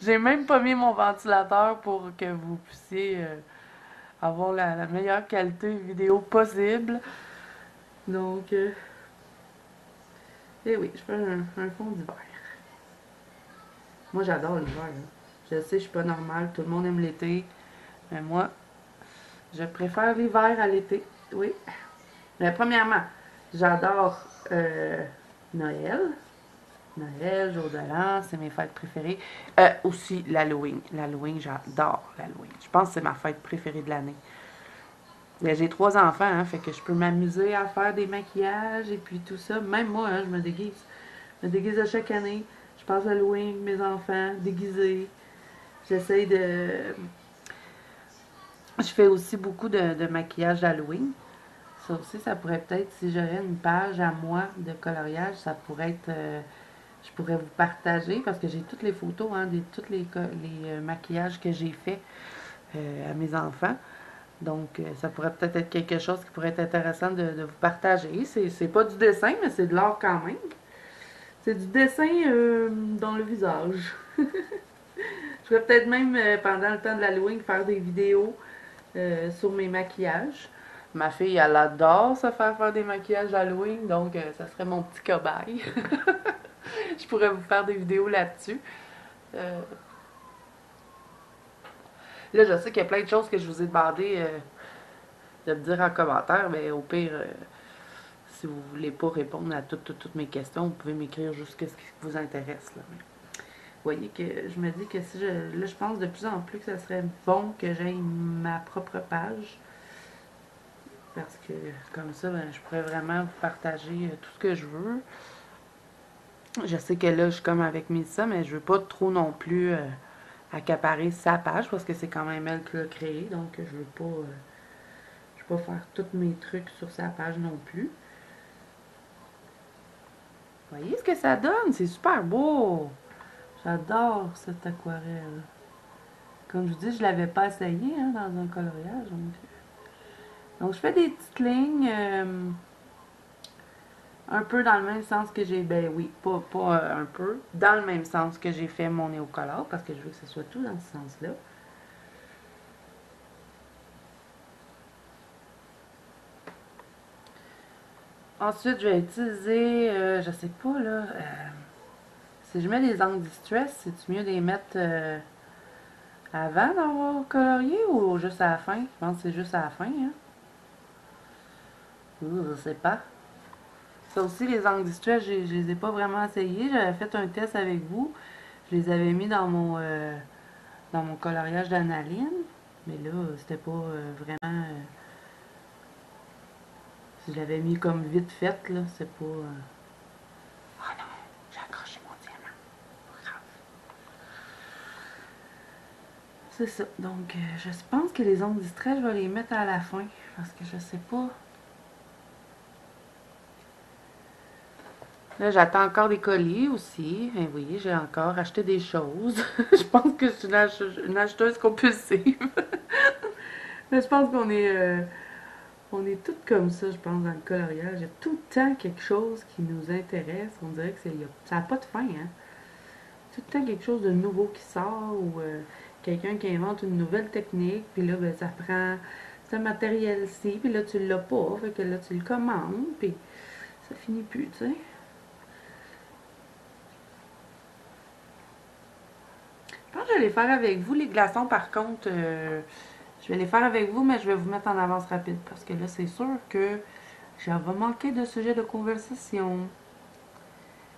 J'ai même pas mis mon ventilateur pour que vous puissiez avoir la meilleure qualité vidéo possible. Donc, eh oui, je fais un fond d'hiver. Moi, j'adore l'hiver. Hein. Je sais, je suis pas normale. Tout le monde aime l'été. Mais moi, je préfère l'hiver à l'été. Oui. Mais premièrement, j'adore Noël. Noël, jour de l'an, c'est mes fêtes préférées. Aussi l'Halloween. L'Halloween, j'adore l'Halloween. Je pense que c'est ma fête préférée de l'année. J'ai 3 enfants, hein, fait que je peux m'amuser à faire des maquillages et puis tout ça. Même moi, hein, je me déguise. Je me déguise à chaque année. Je passe Halloween avec mes enfants, déguisés. J'essaye de... Je fais aussi beaucoup de maquillage d'Halloween. Ça aussi, ça pourrait peut-être, si j'aurais une page à moi de coloriage, ça pourrait être... je pourrais vous partager parce que j'ai toutes les photos, hein, tous les maquillages que j'ai fait à mes enfants. Donc, ça pourrait peut-être être quelque chose qui pourrait être intéressant de vous partager. C'est pas du dessin, mais c'est de l'art quand même. C'est du dessin dans le visage. Je vais peut-être même, pendant le temps de l'Halloween, faire des vidéos sur mes maquillages. Ma fille, elle adore se faire des maquillages d'Halloween, donc ça serait mon petit cobaye. Je pourrais vous faire des vidéos là-dessus. Là, je sais qu'il y a plein de choses que je vous ai demandé de me dire en commentaire, mais au pire, si vous voulez pas répondre à toutes mes questions, vous pouvez m'écrire juste ce qui vous intéresse. Là. Vous voyez que je me dis que si là, je pense de plus en plus que ça serait bon que j'aie ma propre page. Parce que comme ça, ben, je pourrais vraiment vous partager tout ce que je veux. Je sais que là, je suis comme avec Mélissa, mais je veux pas trop non plus accaparer sa page parce que c'est quand même elle qui l'a créé. Donc, je veux pas faire tous mes trucs sur sa page non plus. Vous voyez ce que ça donne? C'est super beau! J'adore cette aquarelle. Comme je vous dis, je l'avais pas essayé hein, dans un coloriage. Donc, je fais des petites lignes un peu dans le même sens que j'ai... Ben oui, pas un peu. Dans le même sens que j'ai fait mon néocolore, parce que je veux que ce soit tout dans ce sens-là. Ensuite, je vais utiliser, je sais pas là, si je mets des angles distress, c'est-tu mieux de les mettre avant d'avoir colorié ou juste à la fin? Je pense que c'est juste à la fin, hein. Je sais pas. Ça aussi, les angles distress, je les ai pas vraiment essayés. J'avais fait un test avec vous. Je les avais mis dans mon coloriage d'analine. Mais là, c'était pas vraiment... je l'avais mis comme vite fait, là. C'est pas... Oh non, j'ai accroché mon diamant. Grave. C'est ça. Donc, je pense que les ongles distraits, je vais les mettre à la fin. Parce que je sais pas... Là, j'attends encore des colis aussi. Et oui, j'ai encore acheté des choses. Je pense que je suis une acheteuse compulsive. Mais je pense qu'on est toutes comme ça, je pense, dans le coloriage. Il y a tout le temps quelque chose qui nous intéresse. On dirait que ça n'a pas de fin, hein. Tout le temps quelque chose de nouveau qui sort ou quelqu'un qui invente une nouvelle technique. Puis là, ben, ça prend ce matériel-ci. Puis là, tu l'as pas. Fait que là, tu le commandes. Puis ça finit plus, tu sais. Je pense que je vais les faire avec vous, les glaçons, par contre. Je vais les faire avec vous, mais je vais vous mettre en avance rapide. Parce que là, c'est sûr que je vais manquer de sujet de conversation.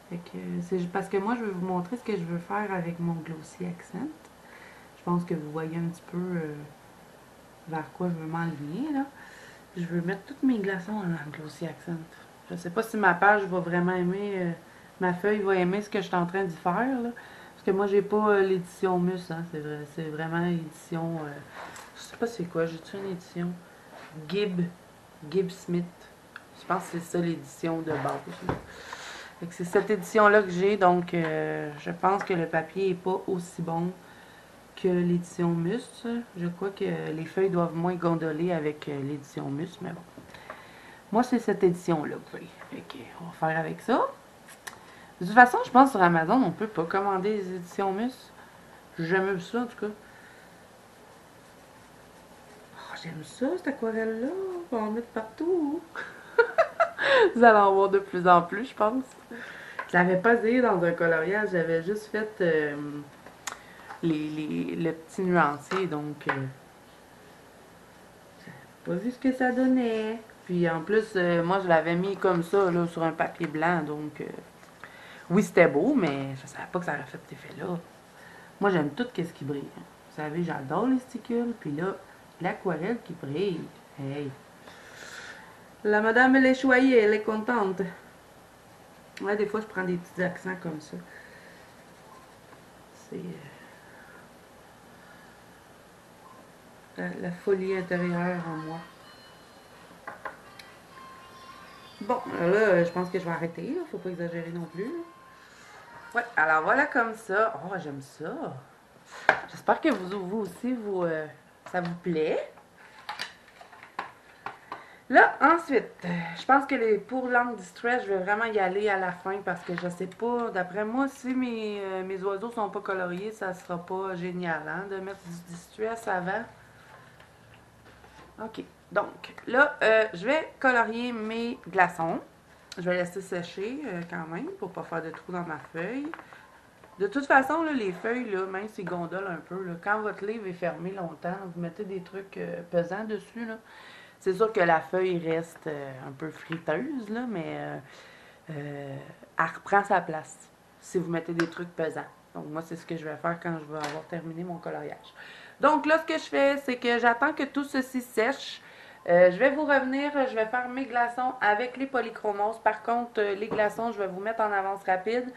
Fait que c'est parce que moi, je vais vous montrer ce que je veux faire avec mon Glossy Accent. Je pense que vous voyez un petit peu vers quoi je veux m'enligner, là. Je veux mettre tous mes glaçons en Glossy Accent. Je sais pas si ma page va vraiment aimer, ma feuille va aimer ce que je suis en train d'y faire, là. Parce que moi, j'ai pas l'édition Mus, hein. C'est vraiment édition... je sais pas c'est quoi, j'ai-tu une édition? Gibb Smith. Je pense que c'est ça l'édition de base. C'est cette édition-là que j'ai, donc je pense que le papier n'est pas aussi bon que l'édition Mus. Je crois que les feuilles doivent moins gondoler avec l'édition Mus, mais bon. Moi, c'est cette édition-là que j'ai. On va faire avec ça. De toute façon, je pense sur Amazon, on peut pas commander les éditions Mus. J'ai jamais vu ça, en tout cas. Oh, j'aime ça, cette aquarelle-là. On va en mettre partout. Vous allez en voir de plus en plus, je pense. Je l'avais pas essayé dans un coloriage, j'avais juste fait le petit nuancé, donc j'avais pas vu ce que ça donnait. Puis en plus, moi je l'avais mis comme ça, là, sur un papier blanc, donc oui c'était beau, mais je savais pas que ça aurait fait cet effet-là. Moi j'aime tout ce qui brille. Vous savez, j'adore les sticules, puis là, l'aquarelle qui brille. Hey! La madame, elle est choyée, elle est contente. Ouais, des fois, je prends des petits accents comme ça. C'est la folie intérieure en moi. Bon, là, je pense que je vais arrêter. Là. Faut pas exagérer non plus. Ouais, alors voilà comme ça. Oh, j'aime ça. J'espère que vous aussi, ça vous plaît. Là, ensuite, je pense que pour l'angle distress, je vais vraiment y aller à la fin parce que je sais pas, d'après moi, si mes oiseaux sont pas coloriés, ça sera pas génial, hein, de mettre du distress avant. Ok, donc là, je vais colorier mes glaçons. Je vais laisser sécher quand même pour pas faire de trous dans ma feuille. De toute façon, là, les feuilles, là, même s'ils gondolent un peu, là, quand votre livre est fermé longtemps, vous mettez des trucs pesants dessus, là. C'est sûr que la feuille reste un peu friteuse, là, mais elle reprend sa place si vous mettez des trucs pesants. Donc moi, c'est ce que je vais faire quand je vais avoir terminé mon coloriage. Donc là, ce que je fais, c'est que j'attends que tout ceci sèche. Je vais vous revenir, je vais faire mes glaçons avec les polychromoses. Par contre, les glaçons, je vais vous mettre en avance rapide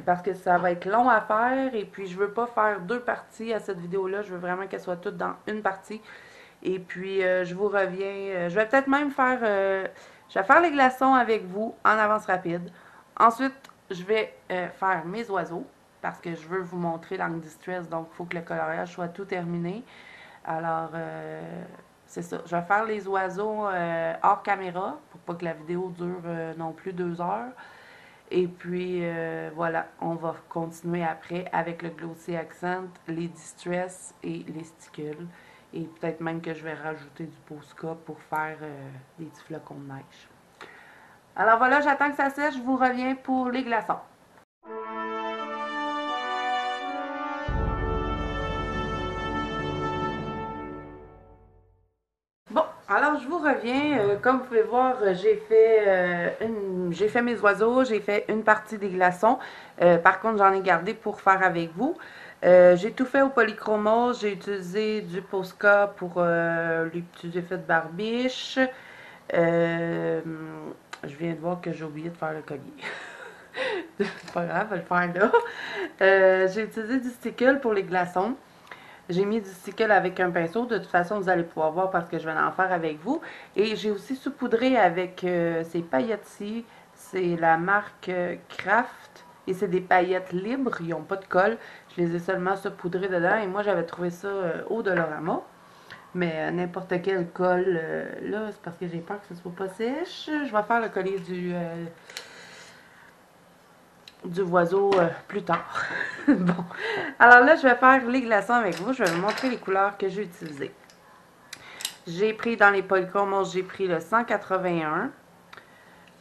parce que ça va être long à faire et puis je veux pas faire deux parties à cette vidéo-là. Je veux vraiment qu'elle soit toute dans une partie. Et puis, je vous reviens. Je vais peut-être même faire... je vais faire les glaçons avec vous en avance rapide. Ensuite, je vais faire mes oiseaux parce que je veux vous montrer l'angle distress. Donc, il faut que le coloriage soit tout terminé. Alors, c'est ça. Je vais faire les oiseaux hors caméra pour pas que la vidéo dure non plus 2 heures. Et puis, voilà, on va continuer après avec le Glossy Accent, les Distress et les sticules. Et peut-être même que je vais rajouter du Posca pour faire des petits flocons de neige. Alors voilà, j'attends que ça sèche, je vous reviens pour les glaçons. Bon, alors je vous reviens. Comme vous pouvez voir, j'ai fait mes oiseaux, j'ai fait une partie des glaçons. Par contre, j'en ai gardé pour faire avec vous. J'ai tout fait au polychromose. J'ai utilisé du Posca pour les petits effets de barbiche. Je viens de voir que j'ai oublié de faire le collier. C'est pas grave, je vais le faire là. J'ai utilisé du stickle pour les glaçons. J'ai mis du stickle avec un pinceau. De toute façon, vous allez pouvoir voir parce que je vais en faire avec vous. Et j'ai aussi saupoudré avec ces paillettes-ci. C'est la marque Kraft. Et c'est des paillettes libres. Ils n'ont pas de colle. Je les ai seulement saupoudrées dedans. Et moi, j'avais trouvé ça au Dollarama. Mais n'importe quelle colle, là, c'est parce que j'ai peur que ce soit pas sèche. Je vais faire le collier du oiseau plus tard. Bon. Alors là, je vais faire les glaçons avec vous. Je vais vous montrer les couleurs que j'ai utilisées. J'ai pris dans les polychromoses, j'ai pris le 181,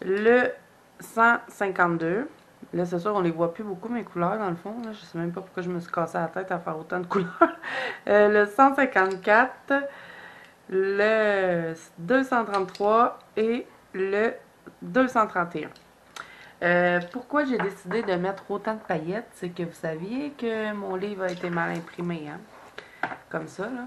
le 152. Là, c'est sûr, on les voit plus beaucoup, mes couleurs, dans le fond. Là. Je sais même pas pourquoi je me suis cassé la tête à faire autant de couleurs. Le 154, le 233 et le 231. Pourquoi j'ai décidé de mettre autant de paillettes, c'est que vous saviez que mon livre a été mal imprimé, hein? Comme ça, là.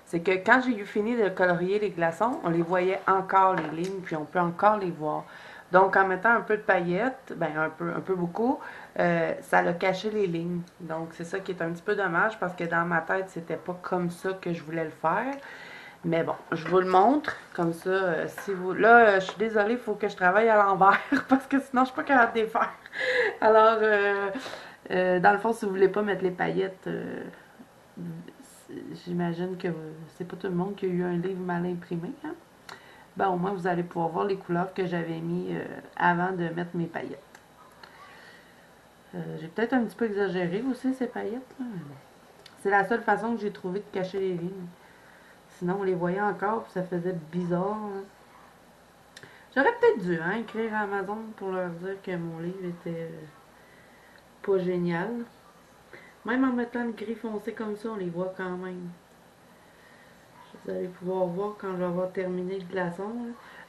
C'est que quand j'ai eu fini de colorier les glaçons, on les voyait encore les lignes, puis on peut encore les voir. Donc en mettant un peu de paillettes, ben un peu beaucoup, ça a caché les lignes. Donc c'est ça qui est un petit peu dommage parce que dans ma tête, c'était pas comme ça que je voulais le faire. Mais bon, je vous le montre, comme ça, si vous... Là, je suis désolée, il faut que je travaille à l'envers, parce que sinon, je suis pas capable de les faire. Alors, dans le fond, si vous voulez pas mettre les paillettes, j'imagine que c'est pas tout le monde qui a eu un livre mal imprimé, hein? Ben, au moins, vous allez pouvoir voir les couleurs que j'avais mis avant de mettre mes paillettes. J'ai peut-être un petit peu exagéré aussi, ces paillettes, là, mais bon. C'est la seule façon que j'ai trouvé de cacher les lignes. Sinon, on les voyait encore, puis ça faisait bizarre, hein. J'aurais peut-être dû hein, écrire à Amazon pour leur dire que mon livre était pas génial. Même en mettant le gris foncé comme ça, on les voit quand même. Vous allez pouvoir voir quand je vais avoir terminé le glaçon.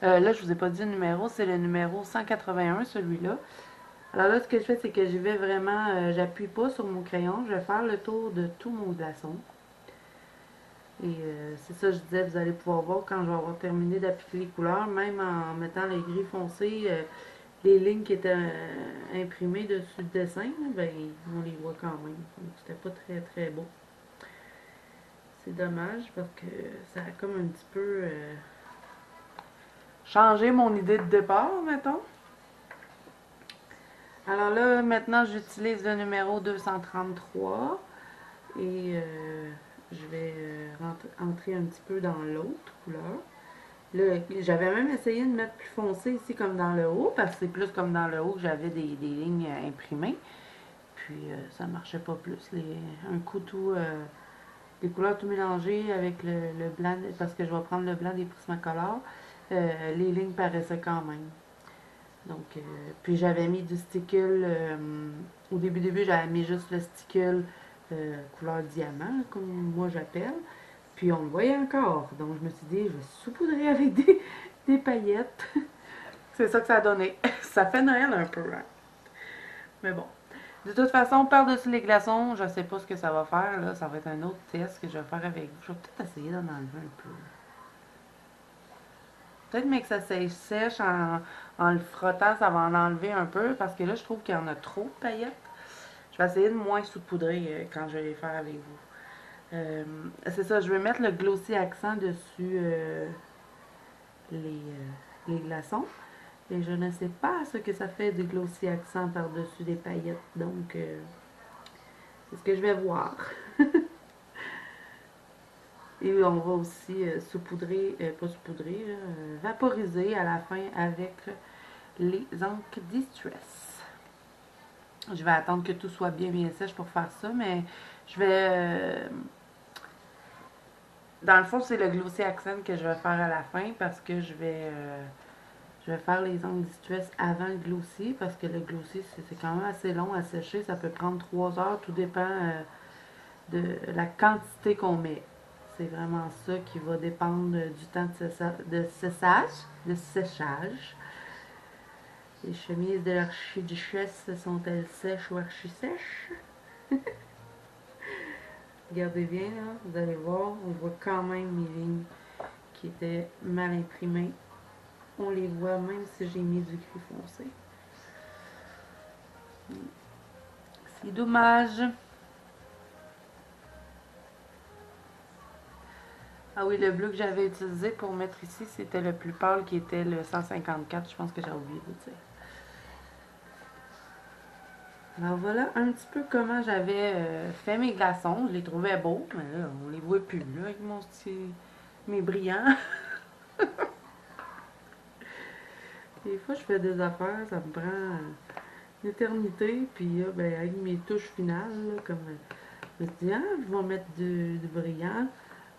Là, je vous ai pas dit le numéro, c'est le numéro 181, celui-là. Alors là, ce que je fais, c'est que j'y vais vraiment, j'appuie pas sur mon crayon, je vais faire le tour de tout mon glaçon. Et c'est ça, je disais, vous allez pouvoir voir quand je vais avoir terminé d'appliquer les couleurs, même en mettant les gris foncés, les lignes qui étaient imprimées dessus le dessin, ben, on les voit quand même. Donc, c'était pas très très beau. C'est dommage parce que ça a comme un petit peu changé mon idée de départ, mettons. Alors là, maintenant, j'utilise le numéro 233 et je vais entrer un petit peu dans l'autre couleur. J'avais même essayé de mettre plus foncé ici comme dans le haut, parce que c'est plus comme dans le haut que j'avais des lignes imprimées. Puis ça marchait pas plus. Un coup tout, les couleurs tout mélangées avec le blanc, parce que je vais prendre le blanc des Prismacolor, les lignes paraissaient quand même. Donc, puis j'avais mis du stickle, au début j'avais mis juste le stickle couleur diamant, comme moi j'appelle. Puis on le voyait encore. Donc je me suis dit, je vais saupoudrer avec des paillettes. C'est ça que ça a donné. Ça fait Noël un peu, hein? Mais bon. De toute façon, par-dessus les glaçons, je sais pas ce que ça va faire. Là. Ça va être un autre test que je vais faire avec vous. Je vais peut-être essayer d'en enlever un peu. Peut-être mais que ça sèche en le frottant, ça va en enlever un peu. Parce que là, je trouve qu'il y en a trop de paillettes. Je vais essayer de moins saupoudrer quand je vais les faire avec vous. C'est ça, je vais mettre le glossy accent dessus les glaçons. Et je ne sais pas ce que ça fait de glossy accent par-dessus des paillettes. Donc, c'est ce que je vais voir. Et on va aussi saupoudrer, pas saupoudrer, vaporiser à la fin avec les encres Distress. Je vais attendre que tout soit bien sèche pour faire ça, mais je vais... dans le fond, c'est le glossy accent que je vais faire à la fin parce que je vais faire les ongles Distress avant le glossy parce que le glossy, c'est quand même assez long à sécher. Ça peut prendre 3 heures, tout dépend de la quantité qu'on met. C'est vraiment ça qui va dépendre du temps de séchage. Les chemises de l'archiduchesse sont-elles sèches ou archi-sèches? Regardez bien, là, vous allez voir, on voit quand même mes lignes qui étaient mal imprimées. On les voit même si j'ai mis du gris foncé. C'est dommage. Ah oui, le bleu que j'avais utilisé pour mettre ici, c'était le plus pâle qui était le 154. Je pense que j'ai oublié de vous dire. Alors voilà un petit peu comment j'avais fait mes glaçons. Je les trouvais beaux, mais là, on les voit plus là, avec mes brillants. Des fois, je fais des affaires, ça me prend une éternité. Puis là, ben, avec mes touches finales, là, comme je me dis, ah, je vais mettre du brillant.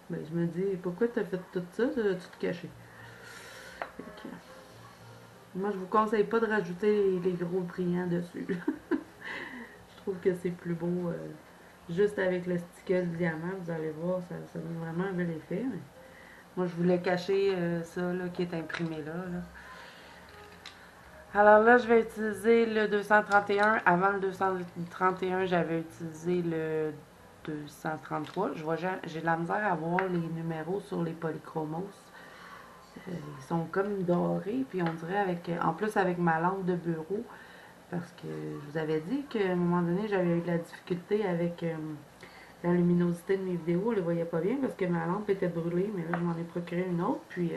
Ben, je me dis, pourquoi tu as fait tout ça? Tu te caché. Okay. Moi, je vous conseille pas de rajouter les gros brillants dessus. Je trouve que c'est plus beau juste avec le sticker diamant. Vous allez voir, ça donne vraiment un bel effet. Mais moi, je voulais cacher ça là, qui est imprimé là. Alors là, je vais utiliser le 231. Avant le 231, j'avais utilisé le 233. J'ai de la misère à voir les numéros sur les polychromos. Ils sont comme dorés, puis on dirait en plus avec ma lampe de bureau, parce que je vous avais dit qu'à un moment donné, j'avais eu de la difficulté avec la luminosité de mes vidéos. Je ne les voyais pas bien parce que ma lampe était brûlée, mais là, je m'en ai procuré une autre, puis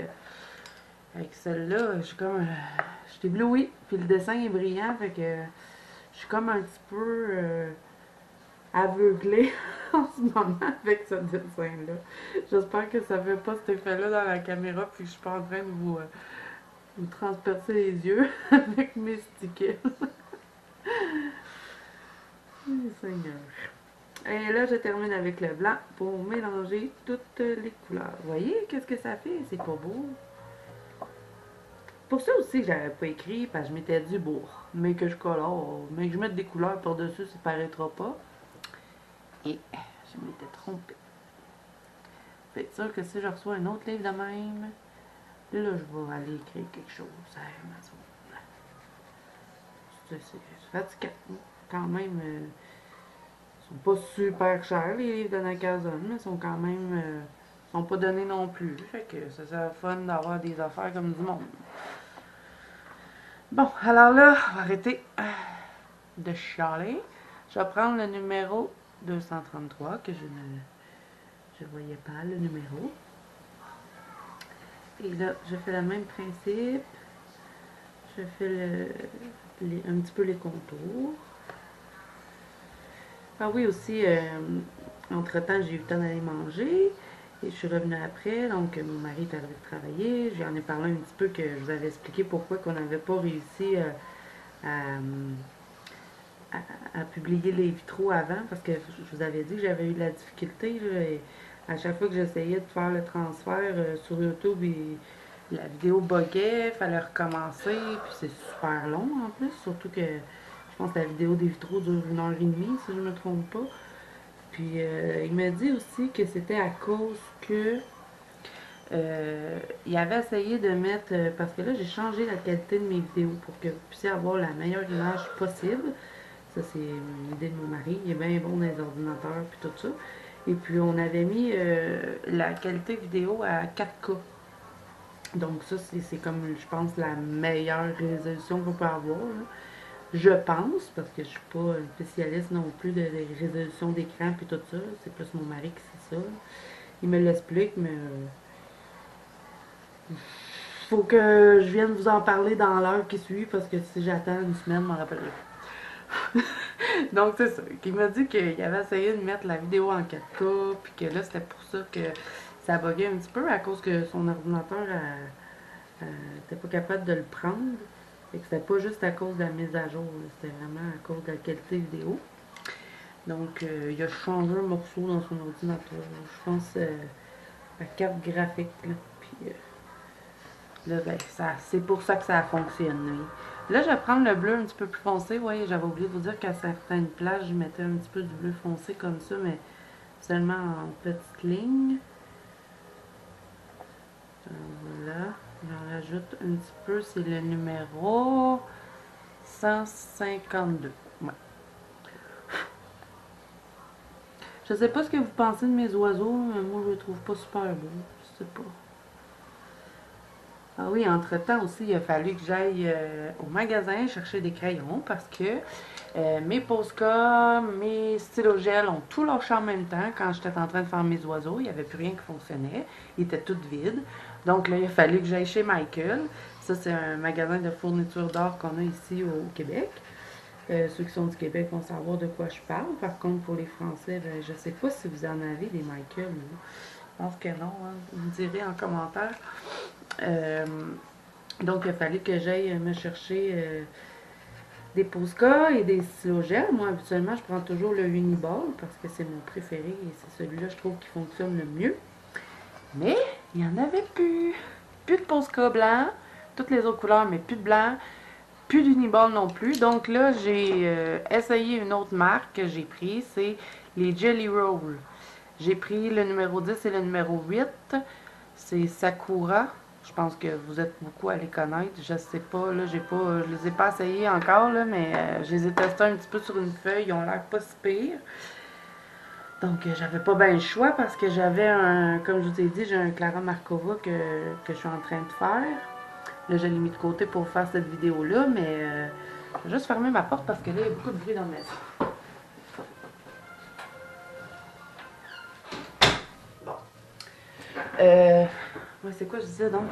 avec celle-là, je suis comme... je suis éblouie, puis le dessin est brillant, fait que je suis comme un petit peu aveuglée en ce moment avec ce dessin-là. J'espère que ça fait pas cet effet-là dans la caméra, puis je suis pas en train de vous transpercer les yeux avec mes stickers. Seigneur. Et là, je termine avec le blanc pour mélanger toutes les couleurs. Vous voyez qu'est-ce que ça fait? C'est pas beau? Pour ça aussi, j'avais pas écrit, parce que je m'étais dit, bon, mais que je colore, mais que je mette des couleurs par-dessus, ça paraîtra pas. Et je m'étais trompée. Fait sûr que si je reçois un autre livre de même, là, je vais aller écrire quelque chose à Amazon. C'est fatigant. Quand même, ils sont pas super chers, les livres de Nakazon, mais ils sont quand même... sont pas donnés non plus. Fait que ça serait fun d'avoir des affaires comme du monde. Bon, alors là, on va arrêter de chialer. Je vais prendre le numéro 233, que je voyais pas le numéro. Et là, je fais le même principe. Je fais un petit peu les contours. Ah oui, aussi, entre-temps, j'ai eu le temps d'aller manger. Et je suis revenue après, donc mon mari est allé travailler. J'en ai parlé un petit peu, que je vous avais expliqué pourquoi qu'on n'avait pas réussi à publier les vitraux avant, parce que je vous avais dit que j'avais eu de la difficulté. Là, et à chaque fois que j'essayais de faire le transfert sur YouTube, la vidéo buguait, il fallait recommencer, puis c'est super long en plus, surtout que je pense que la vidéo des vitraux dure 1h30, si je ne me trompe pas. Puis il m'a dit aussi que c'était à cause que il avait essayé de mettre, parce que là j'ai changé la qualité de mes vidéos pour que vous puissiez avoir la meilleure image possible. Ça c'est une idée de mon mari, il est bien bon dans les ordinateurs puis tout ça. Et puis on avait mis la qualité vidéo à 4K. Donc ça c'est comme, je pense, la meilleure résolution qu'on peut avoir. Là. Je pense, parce que je suis pas spécialiste non plus de résolution d'écran puis tout ça. C'est plus mon mari qui sait ça. Il me l'explique, mais faut que je vienne vous en parler dans l'heure qui suit, parce que si j'attends une semaine, je m'en rappellerai. Donc c'est ça. Il m'a dit qu'il avait essayé de mettre la vidéo en 4K, puis que là c'était pour ça que ça buguait un petit peu, à cause que son ordinateur n'était pas capable de le prendre. Et que c'était pas juste à cause de la mise à jour, c'était vraiment à cause de la qualité vidéo. Donc, il a changé un morceau dans son ordinateur. Je pense la carte graphique. Là, puis, là ben, c'est pour ça que ça fonctionne. Oui. Là, je vais prendre le bleu un petit peu plus foncé. Vous voyez, j'avais oublié de vous dire qu'à certaines places, je mettais un petit peu du bleu foncé comme ça, mais seulement en petites lignes. Voilà. J'en rajoute un petit peu, c'est le numéro 152. Ouais. Je sais pas ce que vous pensez de mes oiseaux, mais moi je les trouve pas super beaux. Je sais pas. Ah oui, entre-temps aussi, il a fallu que j'aille au magasin chercher des crayons, parce que mes Posca, mes stylogels ont tout lâché en même temps quand j'étais en train de faire mes oiseaux. Il n'y avait plus rien qui fonctionnait. Ils étaient tous vides. Donc là, il a fallu que j'aille chez Michael. Ça, c'est un magasin de fourniture d'art qu'on a ici au Québec. Ceux qui sont du Québec vont savoir de quoi je parle. Par contre, pour les Français, ben, je ne sais pas si vous en avez des Michael. Je pense que non. Hein. Vous me direz en commentaire. Donc, il a fallu que j'aille me chercher des Posca et des stylogels. Moi, habituellement, je prends toujours le Uniball parce que c'est mon préféré et c'est celui-là, je trouve, qui fonctionne le mieux. Mais, il n'y en avait plus. Plus de Posca blanc, toutes les autres couleurs, mais plus de blanc. Plus d'Uniball non plus. Donc là, j'ai essayé une autre marque que j'ai pris, c'est les Jelly Roll. J'ai pris le numéro 10 et le numéro 8. C'est Sakura. Je pense que vous êtes beaucoup à les connaître. Je sais pas, là, je les ai pas essayés encore, là, mais je les ai testés un petit peu sur une feuille. Ils ont l'air pas si pire. Donc, j'avais pas bien le choix parce que j'avais comme je vous ai dit, j'ai un Clara Markova que je suis en train de faire. Là, je l'ai mis de côté pour faire cette vidéo-là, mais je vais juste fermer ma porte parce que là, il y a beaucoup de bruit dans la maison. Bon. Ouais, c'est quoi je disais donc?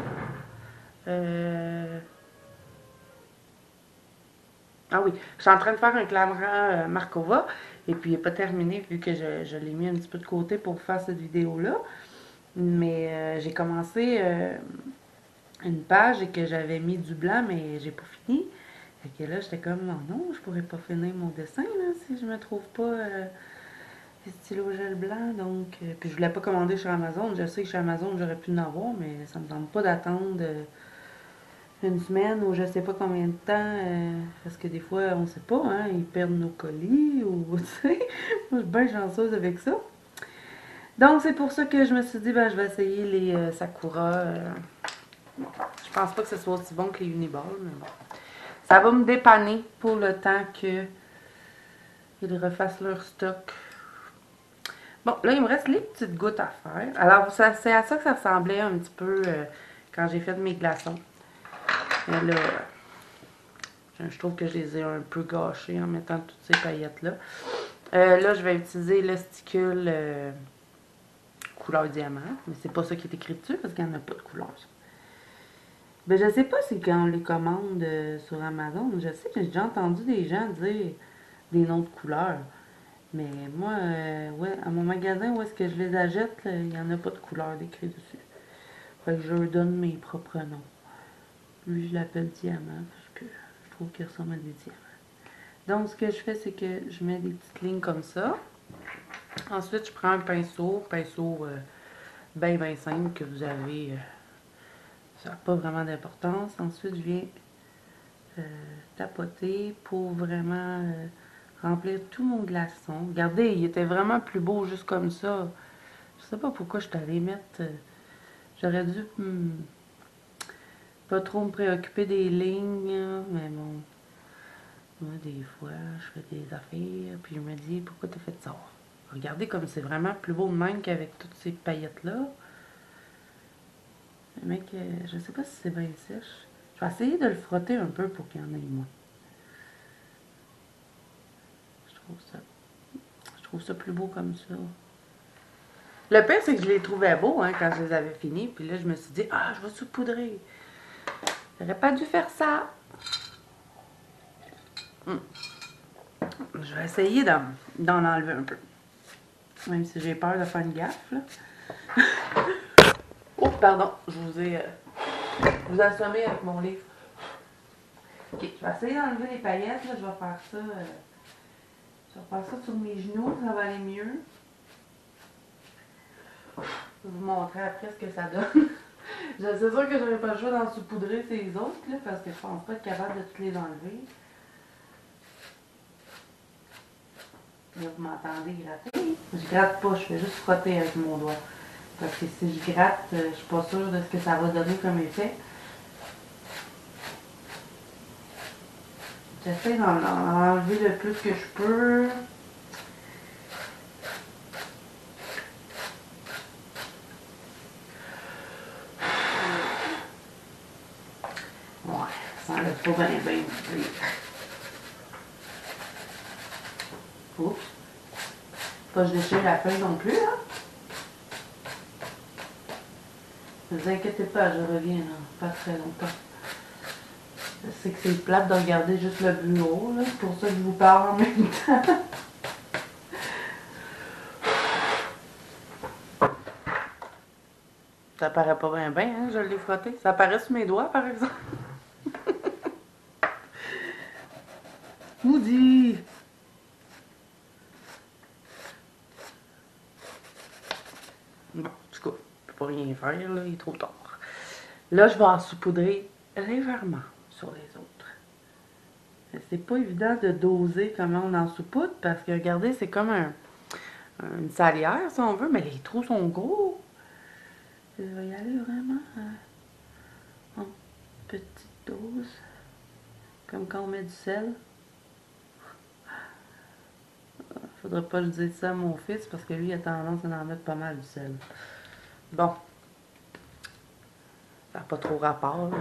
Ah oui, je suis en train de faire un Clara Markova et puis il n'est pas terminé vu que je l'ai mis un petit peu de côté pour faire cette vidéo-là. Mais j'ai commencé une page et que j'avais mis du blanc, mais j'ai pas fini. Fait que là, j'étais comme, non, non, je pourrais pas finir mon dessin là, si je me trouve pas les stylos gel blanc. Donc, puis je voulais pas commander chez Amazon. Je sais que chez Amazon, j'aurais pu en avoir, mais ça me tente pas d'attendre une semaine ou je sais pas combien de temps. Parce que des fois, on sait pas, hein, ils perdent nos colis ou, tu sais, moi, je suis bien chanceuse avec ça. Donc, c'est pour ça que je me suis dit, ben, je vais essayer les Sakura. Je pense pas que ce soit aussi bon que les Uniball, mais bon. Ça va me dépanner pour le temps qu'ils refassent leur stock. Bon, là, il me reste les petites gouttes à faire. Alors, c'est à ça que ça ressemblait un petit peu quand j'ai fait mes glaçons. Mais là, je trouve que je les ai un peu gâchés en mettant toutes ces paillettes-là. Là, je vais utiliser le sticule couleur diamant. Mais c'est pas ça qui est écrit dessus parce qu'il n'y en a pas de couleur. Ben, je sais pas si quand on les commande sur Amazon, je sais que j'ai déjà entendu des gens dire des noms de couleurs. Mais moi, ouais, à mon magasin où est-ce que je les achète, il n'y en a pas de couleur décrit dessus. Fait que je leur donne mes propres noms. Lui, je l'appelle diamant parce que je trouve qu'il ressemble à des diamants. Donc, ce que je fais, c'est que je mets des petites lignes comme ça. Ensuite, je prends un pinceau bien simple que vous avez. Ça n'a pas vraiment d'importance. Ensuite, je viens tapoter pour vraiment remplir tout mon glaçon. Regardez, il était vraiment plus beau juste comme ça. Je sais pas pourquoi je t'allais mettre. J'aurais dû pas trop me préoccuper des lignes, mais bon. Moi, des fois, je fais des affaires, puis je me dis, pourquoi t'as fait ça? Regardez comme c'est vraiment plus beau de même qu'avec toutes ces paillettes-là. Le mec, je sais pas si c'est bien sèche. Je vais essayer de le frotter un peu pour qu'il y en ait moins. Je trouve ça plus beau comme ça. Le pire, c'est que je les trouvais beaux hein, quand je les avais finis. Puis là, je me suis dit, ah, je vais saupoudrer. J'aurais pas dû faire ça. Je vais essayer d'en enlever un peu. Même si j'ai peur de faire une gaffe. Là. Oh, pardon, je vous ai assommé avec mon livre. Ok, je vais essayer d'enlever les paillettes. Là. Je vais faire ça. Je vais faire ça sur mes genoux. Ça va aller mieux. Je vais vous montrer après ce que ça donne. C'est sûr que j'aurais pas le choix d'en saupoudrer ces autres, là, parce que je pense pas être capable de toutes les enlever. Là, vous m'entendez gratter? Je gratte pas, je fais juste frotter avec mon doigt. Parce que si je gratte, je suis pas sûre de ce que ça va donner comme effet. J'essaie d'en enlever le plus que je peux. Ouais, ça enlève pas bien. Oups. Pas que je déchire la feuille non plus, là. Ne vous inquiétez pas, je reviens, là, pas très longtemps. Je sais que c'est plate de regarder juste le bureau, là. C'est pour ça que je vous parle en même temps. Ça paraît pas bien, hein, je l'ai frotté. Ça paraît sur mes doigts, par exemple. Maudit! Bon, en tout cas, je peux pas rien faire, là, il est trop tard. Là, je vais en saupoudrer légèrement sur les autres. C'est pas évident de doser comment on en saupoudre parce que, regardez, c'est comme une salière, si on veut, mais les trous sont gros. Je vais y aller vraiment petite dose. Comme quand on met du sel. Faudrait pas que je dise ça à mon fils parce que lui il a tendance à en mettre pas mal du sel. Bon. Ça n'a pas trop rapport. Là.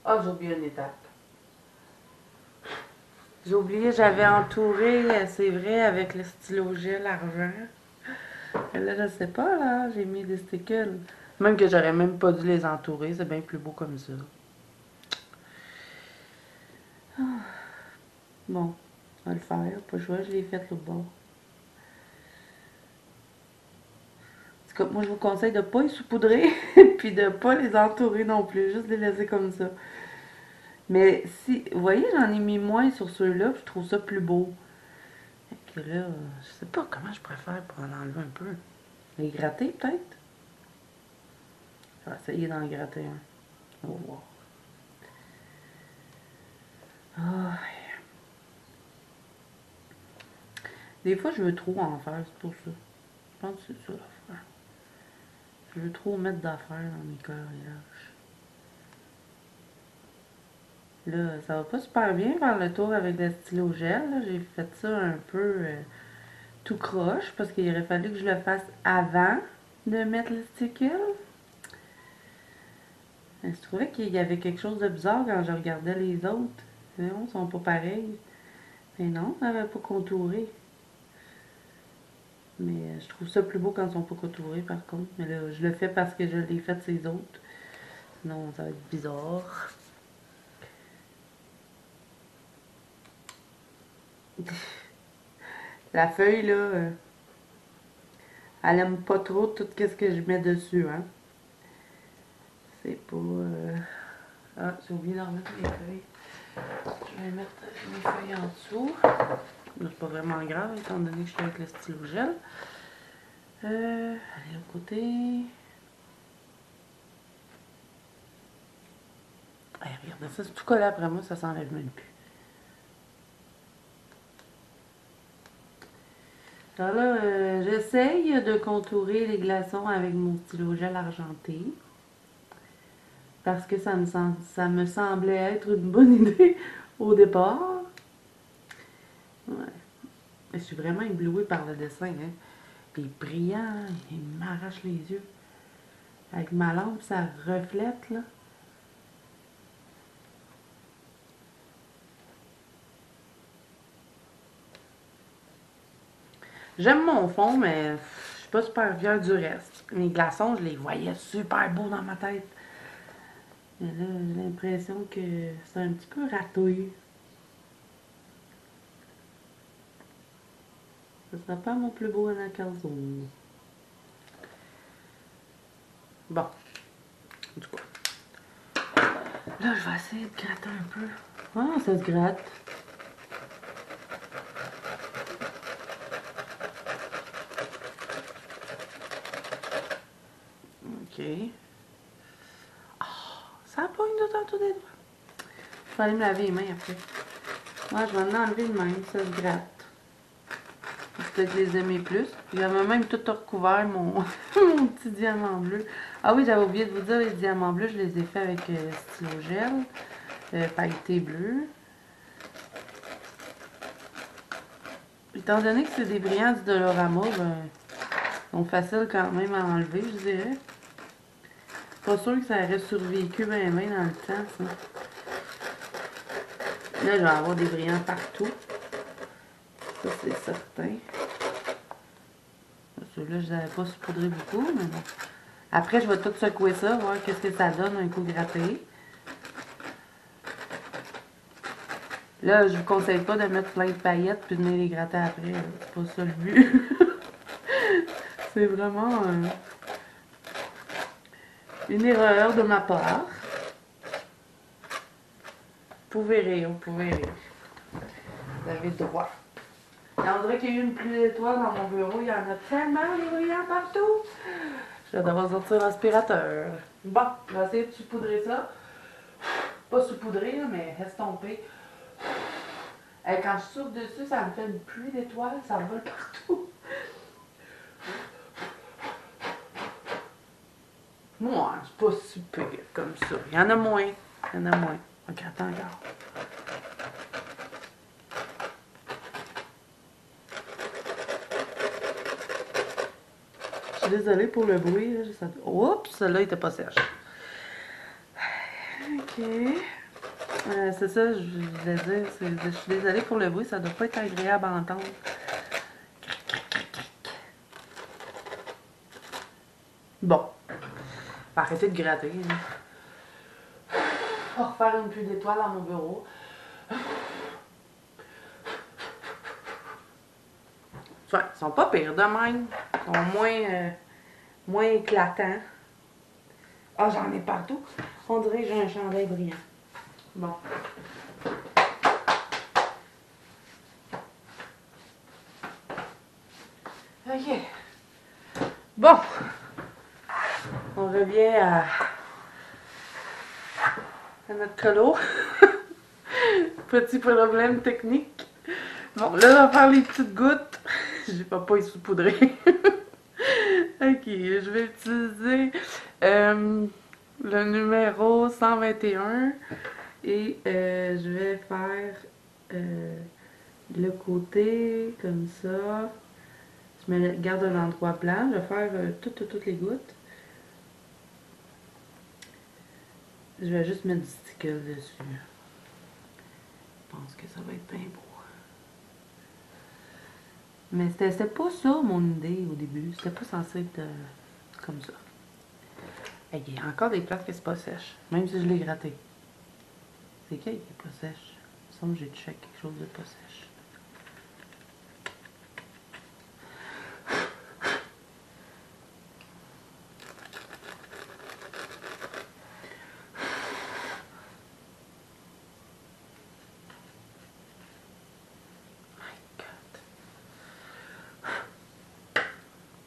Ah, j'ai oublié une étape. J'ai oublié, j'avais entouré, c'est vrai, avec le stylo gel argent. Mais là, je sais pas, là, j'ai mis des stickers. Même que j'aurais même pas dû les entourer, c'est bien plus beau comme ça. Bon, on va le faire, pas le choix, je l'ai fait l'autre bord. En tout cas, moi je vous conseille de pas les saupoudrer, puis de pas les entourer non plus, juste les laisser comme ça. Mais si, vous voyez, j'en ai mis moins sur ceux-là, je trouve ça plus beau. Fait que là, je sais pas comment je préfère pour en enlever un peu. Les gratter peut-être? Je vais essayer d'en gratter un. On va voir. Ah. Des fois, je veux trop en faire, c'est pour ça. Je pense que c'est ça l'affaire. Je veux trop mettre d'affaires dans mes coloriages. Là, ça va pas super bien faire le tour avec le stylo gel. J'ai fait ça un peu tout croche parce qu'il aurait fallu que je le fasse avant de mettre le sticker. Je trouvais qu'il y avait quelque chose de bizarre quand je regardais les autres. Non, ils sont pas pareils. Mais non, ça n'avait pas contouré. Mais je trouve ça plus beau quand ils sont pas contourés par contre. Mais là, je le fais parce que je l'ai fait ces autres. Sinon, ça va être bizarre. La feuille, là, elle aime pas trop tout ce que je mets dessus, hein. C'est pas... Ah, j'ai oublié d'en mettre mes feuilles. Je vais mettre mes feuilles en dessous. C'est pas vraiment grave, étant donné que je suis avec le stylo gel. Allez, l'autre côté. Allez, regardez ça, c'est tout collé après moi, ça s'enlève même plus. Alors là, j'essaye de contourer les glaçons avec mon stylo gel argenté. Parce que ça me semblait être une bonne idée au départ. Ouais. Je suis vraiment éblouie par le dessin. Hein. Il est brillant, il m'arrache les yeux. Avec ma lampe, ça reflète, là. J'aime mon fond, mais je suis pas super fière du reste. Mes glaçons, je les voyais super beaux dans ma tête. Mais là, j'ai l'impression que c'est un petit peu ratouille. Ce sera pas mon plus beau anacardium. Bon. En tout cas. Là, je vais essayer de gratter un peu. Ah, ça se gratte. Ok. Oh, ça pogne de tantôt des doigts. Je vais aller me laver les mains après. Moi, je vais en enlever le même, ça se gratte. Peut-être les aimer plus. J'avais même tout recouvert mon, mon petit diamant bleu. Ah oui, j'avais oublié de vous dire, les diamants bleus, je les ai fait avec stylo gel, pailleté bleu. Étant donné que c'est des brillants du Dolorama, ben, ils sont faciles quand même à enlever, je dirais. Pas sûr que ça aurait survécu bien dans le temps, ça. Là, je vais avoir des brillants partout. Ça, c'est certain. Ceux-là, je les avais pas saupoudrés beaucoup, mais bon. Après, je vais tout secouer ça, voir qu'est-ce que ça donne un coup gratté. Là, je vous conseille pas de mettre plein de paillettes puis de venir les gratter après. C'est pas ça le but. C'est vraiment une erreur de ma part. Vous verrez, vous pouvez rire. Vous avez le droit. Et on dirait qu'il y a eu une pluie d'étoiles dans mon bureau. Il y en a tellement des brillants partout. Je vais devoir sortir l'aspirateur. Bon, je vais essayer de saupoudrer ça. Pas saupoudrer, mais estomper. Et quand je souffle dessus, ça me fait une pluie d'étoiles. Ça vole partout. Moi, c'est pas super comme ça. Il y en a moins. Il y en a moins. Ok, attends encore. Je suis désolée pour le bruit. Là. Oups, celle-là était pas sèche. Ok. C'est ça, je voulais dire. Je suis désolée pour le bruit, ça doit pas être agréable à entendre. Bon. Arrêtez de gratter. On va refaire une pluie d'étoiles dans mon bureau. Enfin, ils sont pas pires de même. Ils sont moins éclatants. Ah, j'en ai partout. On dirait que j'ai un chandail brillant. Bon. Ok. Bon. On revient à notre colo. Petit problème technique. Bon, là, on va faire les petites gouttes. J'ai pas y saupoudrer. Ok, je vais utiliser le numéro 121 et je vais faire le côté comme ça. Je me garde un endroit blanc. Je vais faire toutes les gouttes. Je vais juste mettre du stickle dessus. Je pense que ça va être bien beau. Mais c'était pas ça mon idée au début. C'était pas censé être comme ça. Et il y a encore des places qui sont pas sèches. Même si je l'ai gratté. C'est qui est pas sèche? Il me semble que j'ai touché quelque chose de pas sèche.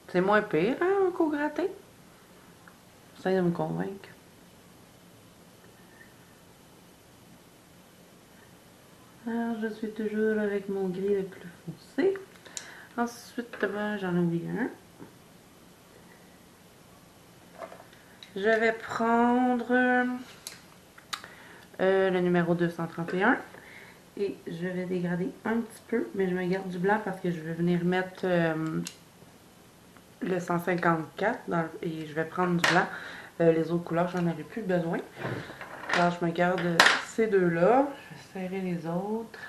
C'est moins pire, hein, qu'au gratté. Essaye de me convaincre. Alors, je suis toujours avec mon gris le plus foncé. Ensuite, j'en ai oublié un. Je vais prendre le numéro 231 et je vais dégrader un petit peu, mais je me garde du blanc parce que je vais venir mettre le 154 et je vais prendre du blanc. Les autres couleurs, j'en aurai plus besoin. Alors, je me garde ces deux-là. Je vais serrer les autres.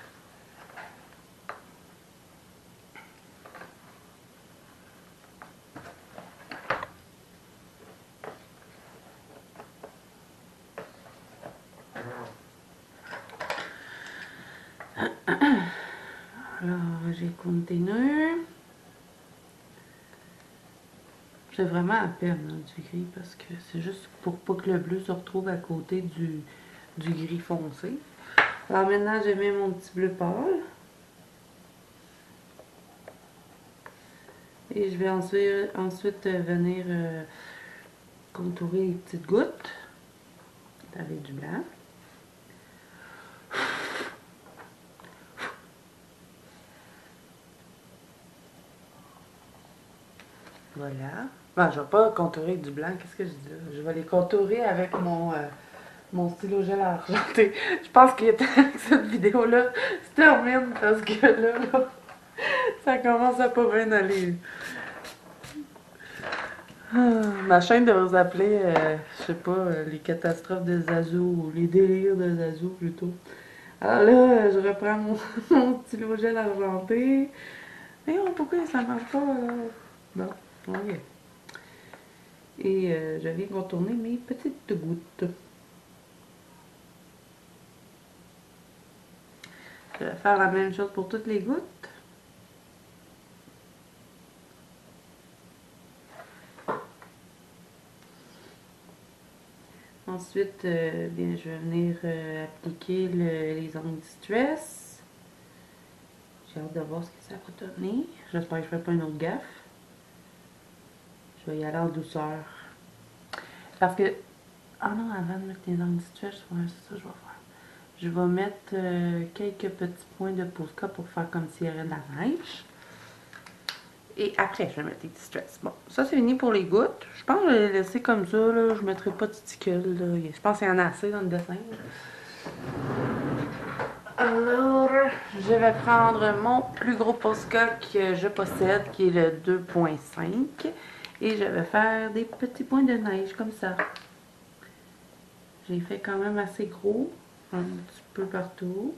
Alors, j'ai continué. J'ai vraiment à peine hein, du gris parce que c'est juste pour pas que le bleu se retrouve à côté du gris foncé. Alors maintenant, j'ai mis mon petit bleu pâle. Et je vais ensuite venir contourer les petites gouttes avec du blanc. Voilà. Bon, je vais pas contourer avec du blanc, qu'est-ce que je dis là? Je vais les contourer avec mon stylo gel argenté. Je pense qu'il est temps que cette vidéo-là se termine parce que là, ça commence à pas bien aller. Ma chaîne devrait s'appeler, je sais pas, les catastrophes de Zazu ou les délires de Zazu plutôt. Alors là, je reprends mon stylo gel argenté. Mais oh, pourquoi ça marche pas? Bon, ok. Et je viens contourner mes petites gouttes. Je vais faire la même chose pour toutes les gouttes. Ensuite, bien, je vais venir appliquer les anti-stress. J'ai hâte de voir ce que ça va donner. J'espère que je ne ferai pas une autre gaffe. Je vais y aller en douceur. Parce que... Ah non, avant de mettre les anti-stress, c'est ça que je vais faire. Je vais mettre quelques petits points de Posca pour faire comme s'il y avait de la neige. Et après, je vais mettre des Distress. Bon, ça c'est fini pour les gouttes. Je pense que je vais les laisser comme ça, là. Je ne mettrai pas de stickles, là. Je pense qu'il y en a assez dans le dessin. Alors, je vais prendre mon plus gros Posca que je possède, qui est le 2.5. Et je vais faire des petits points de neige comme ça. J'ai fait quand même assez gros, un petit peu partout.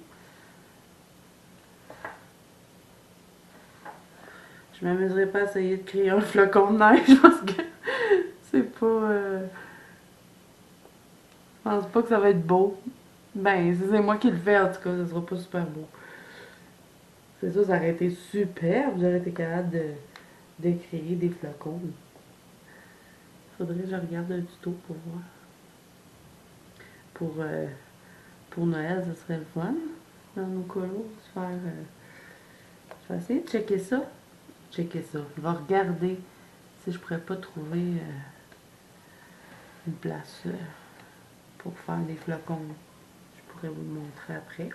Je m'amuserai pas à essayer de créer un flocon de neige parce que c'est pas... Je pense pas que ça va être beau. Ben, si c'est moi qui le fais, en tout cas, ça sera pas super beau. C'est ça, ça aurait été superbe. J'aurais été capable de créer des flocons. Faudrait que je regarde un tuto pour voir. Pour Noël, ça serait le fun. Dans nos colos, se faire... je vais essayer de checker ça. Checker ça. Je vais regarder si je pourrais pas trouver une place pour faire des flocons. Je pourrais vous le montrer après.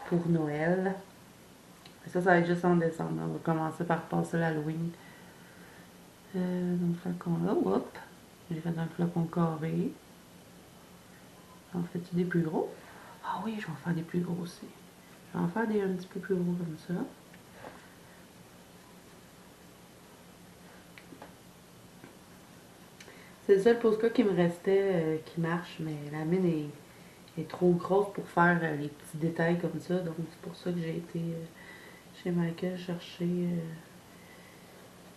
Pour Noël. Ça va être juste en décembre. On va commencer par passer l'Halloween. Donc, flocon là. Hop. J'ai fait un flocon carré. En fais-tu des plus gros? Ah oui, je vais en faire des plus gros aussi. Je vais en faire des un petit peu plus gros comme ça. C'est le seul Posca qui me restait qui marche, mais la mine est trop grosse pour faire les petits détails comme ça. Donc c'est pour ça que j'ai été chez Michael chercher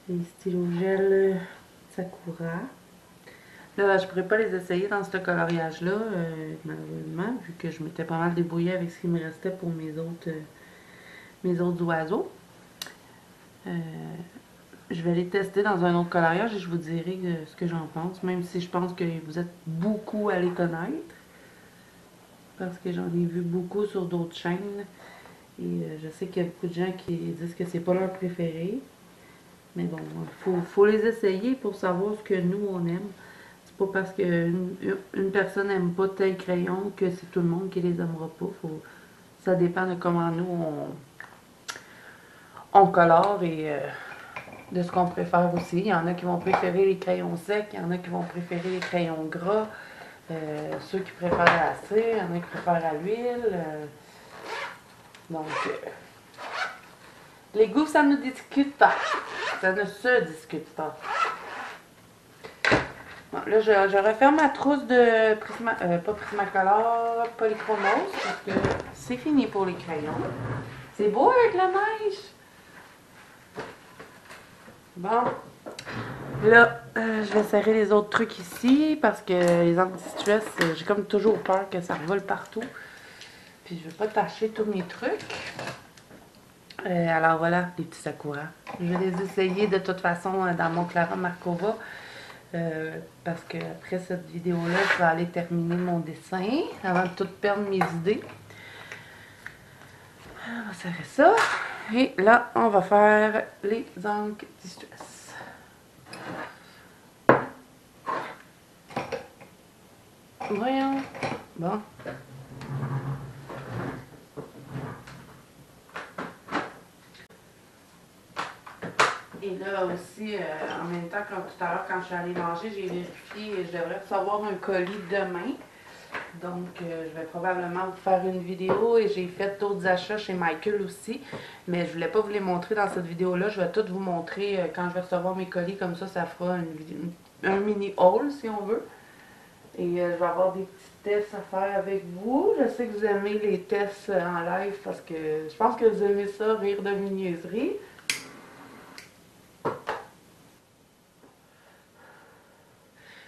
les stylos gel Sakura. Là, je pourrais pas les essayer dans ce coloriage-là, malheureusement, vu que je m'étais pas mal débrouillée avec ce qui me restait pour mes autres oiseaux. Je vais les tester dans un autre coloriage et je vous dirai ce que j'en pense, même si je pense que vous êtes beaucoup à les connaître. Parce que j'en ai vu beaucoup sur d'autres chaînes. Et je sais qu'il y a beaucoup de gens qui disent que c'est pas leur préféré. Mais bon, faut les essayer pour savoir ce que nous, on aime. C'est pas parce qu'une personne n'aime pas tel crayon que c'est tout le monde qui les aimera pas. Ça dépend de comment nous, on colore et de ce qu'on préfère aussi. Il y en a qui vont préférer les crayons secs, il y en a qui vont préférer les crayons gras. Ceux qui préfèrent à la cire, il y en a qui préfèrent à l'huile. Donc, les goûts, ça ne discute pas. Ça ne se discute pas. Bon, là, je referme ma trousse de pas Prismacolor, Polychromos, parce que c'est fini pour les crayons. C'est beau avec la neige. Bon. Là, je vais serrer les autres trucs ici, parce que les anti-stress, j'ai comme toujours peur que ça revole partout. Puis je veux pas tâcher tous mes trucs. Alors voilà, les petits Sakura. Je vais les essayer de toute façon dans mon Clara Markova. Parce que après cette vidéo-là, je vais aller terminer mon dessin avant de tout perdre mes idées. On va serrer ça. Et là, on va faire les anti-stress. Voyons. Bon. Et là aussi, en même temps, comme tout à l'heure, quand je suis allée manger, j'ai vérifié et je devrais recevoir un colis demain. Donc, je vais probablement vous faire une vidéo et j'ai fait d'autres achats chez Michael aussi. Mais je voulais pas vous les montrer dans cette vidéo-là. Je vais tout vous montrer quand je vais recevoir mes colis. Comme ça fera un mini haul si on veut. Et je vais avoir des petits tests à faire avec vous. Je sais que vous aimez les tests en live parce que je pense que vous aimez ça, rire de mes niaiseries.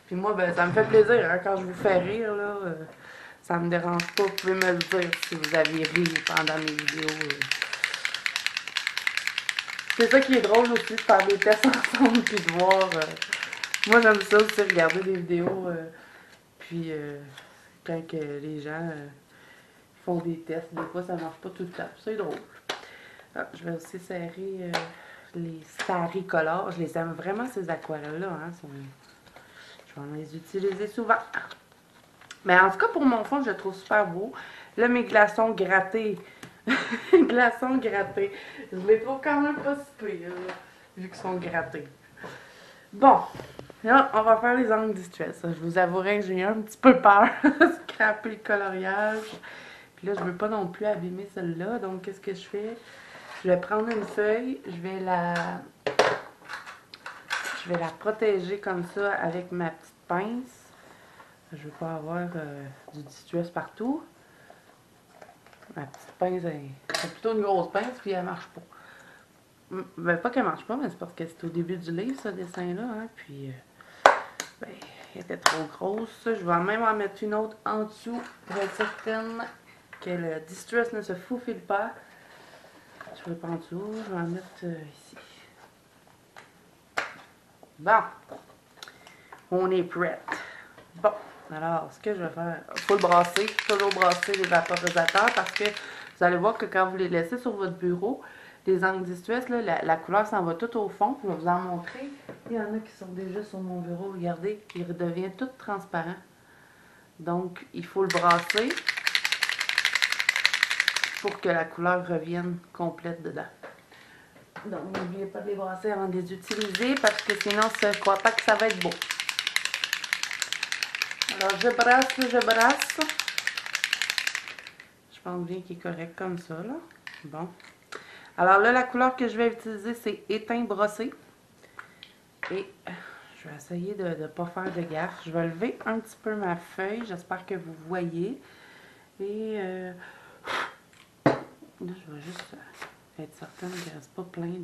Puis moi, ben, ça me fait plaisir, hein, quand je vous fais rire, là, ça me dérange pas. Vous pouvez me le dire si vous aviez ri pendant mes vidéos. C'est ça qui est drôle aussi, de faire des tests ensemble, puis de voir. Moi, j'aime ça aussi, regarder des vidéos, puis quand que les gens font des tests, des fois, ça marche pas tout le temps. C'est drôle. Ah, je vais aussi serrer les Starry Color. Je les aime vraiment, ces aquarelles-là, hein. Je vais les utiliser souvent. Mais en tout cas, pour mon fond, je le trouve super beau. Là, mes glaçons grattés, Glaçons grattés. Je les trouve quand même pas si pires, là, vu qu'ils sont grattés. Bon, là, on va faire les angles distress. Je vous avouerai que j'ai eu un petit peu peur de scraper le coloriage. Puis là, je veux pas non plus abîmer celle-là. Donc, qu'est-ce que je fais? Je vais prendre une feuille, je vais la protéger comme ça avec ma petite pince. Je veux pas avoir du distress partout. Ma petite pince, c'est plutôt une grosse pince, puis elle marche pas. Ben, pas qu'elle marche pas, mais c'est parce que c'est au début du livre, ce dessin-là. Hein, puis, ben, elle était trop grosse. Je vais même en mettre une autre en dessous pour être certaine que le distress ne se faufile pas. Je ne vais pas en dessous, je vais en mettre ici. Bon, on est prêt. Bon, alors, ce que je vais faire, il faut le brasser, toujours brasser les vaporisateurs parce que vous allez voir que quand vous les laissez sur votre bureau, les angles distress, là, la couleur s'en va tout au fond. Je vais vous en montrer. Il y en a qui sont déjà sur mon bureau, regardez, il redevient tout transparent. Donc, il faut le brasser pour que la couleur revienne complète dedans. Donc, n'oubliez pas de les brasser avant de les utiliser parce que sinon, je ne crois pas que ça va être beau. Alors, je brasse. Je pense bien qu'il est correct comme ça, là. Bon. Alors là, la couleur que je vais utiliser, c'est éteint brossé. Et je vais essayer de ne pas faire de gaffe. Je vais lever un petit peu ma feuille. J'espère que vous voyez. Et là, je vais juste être certaine qu'il ne reste pas plein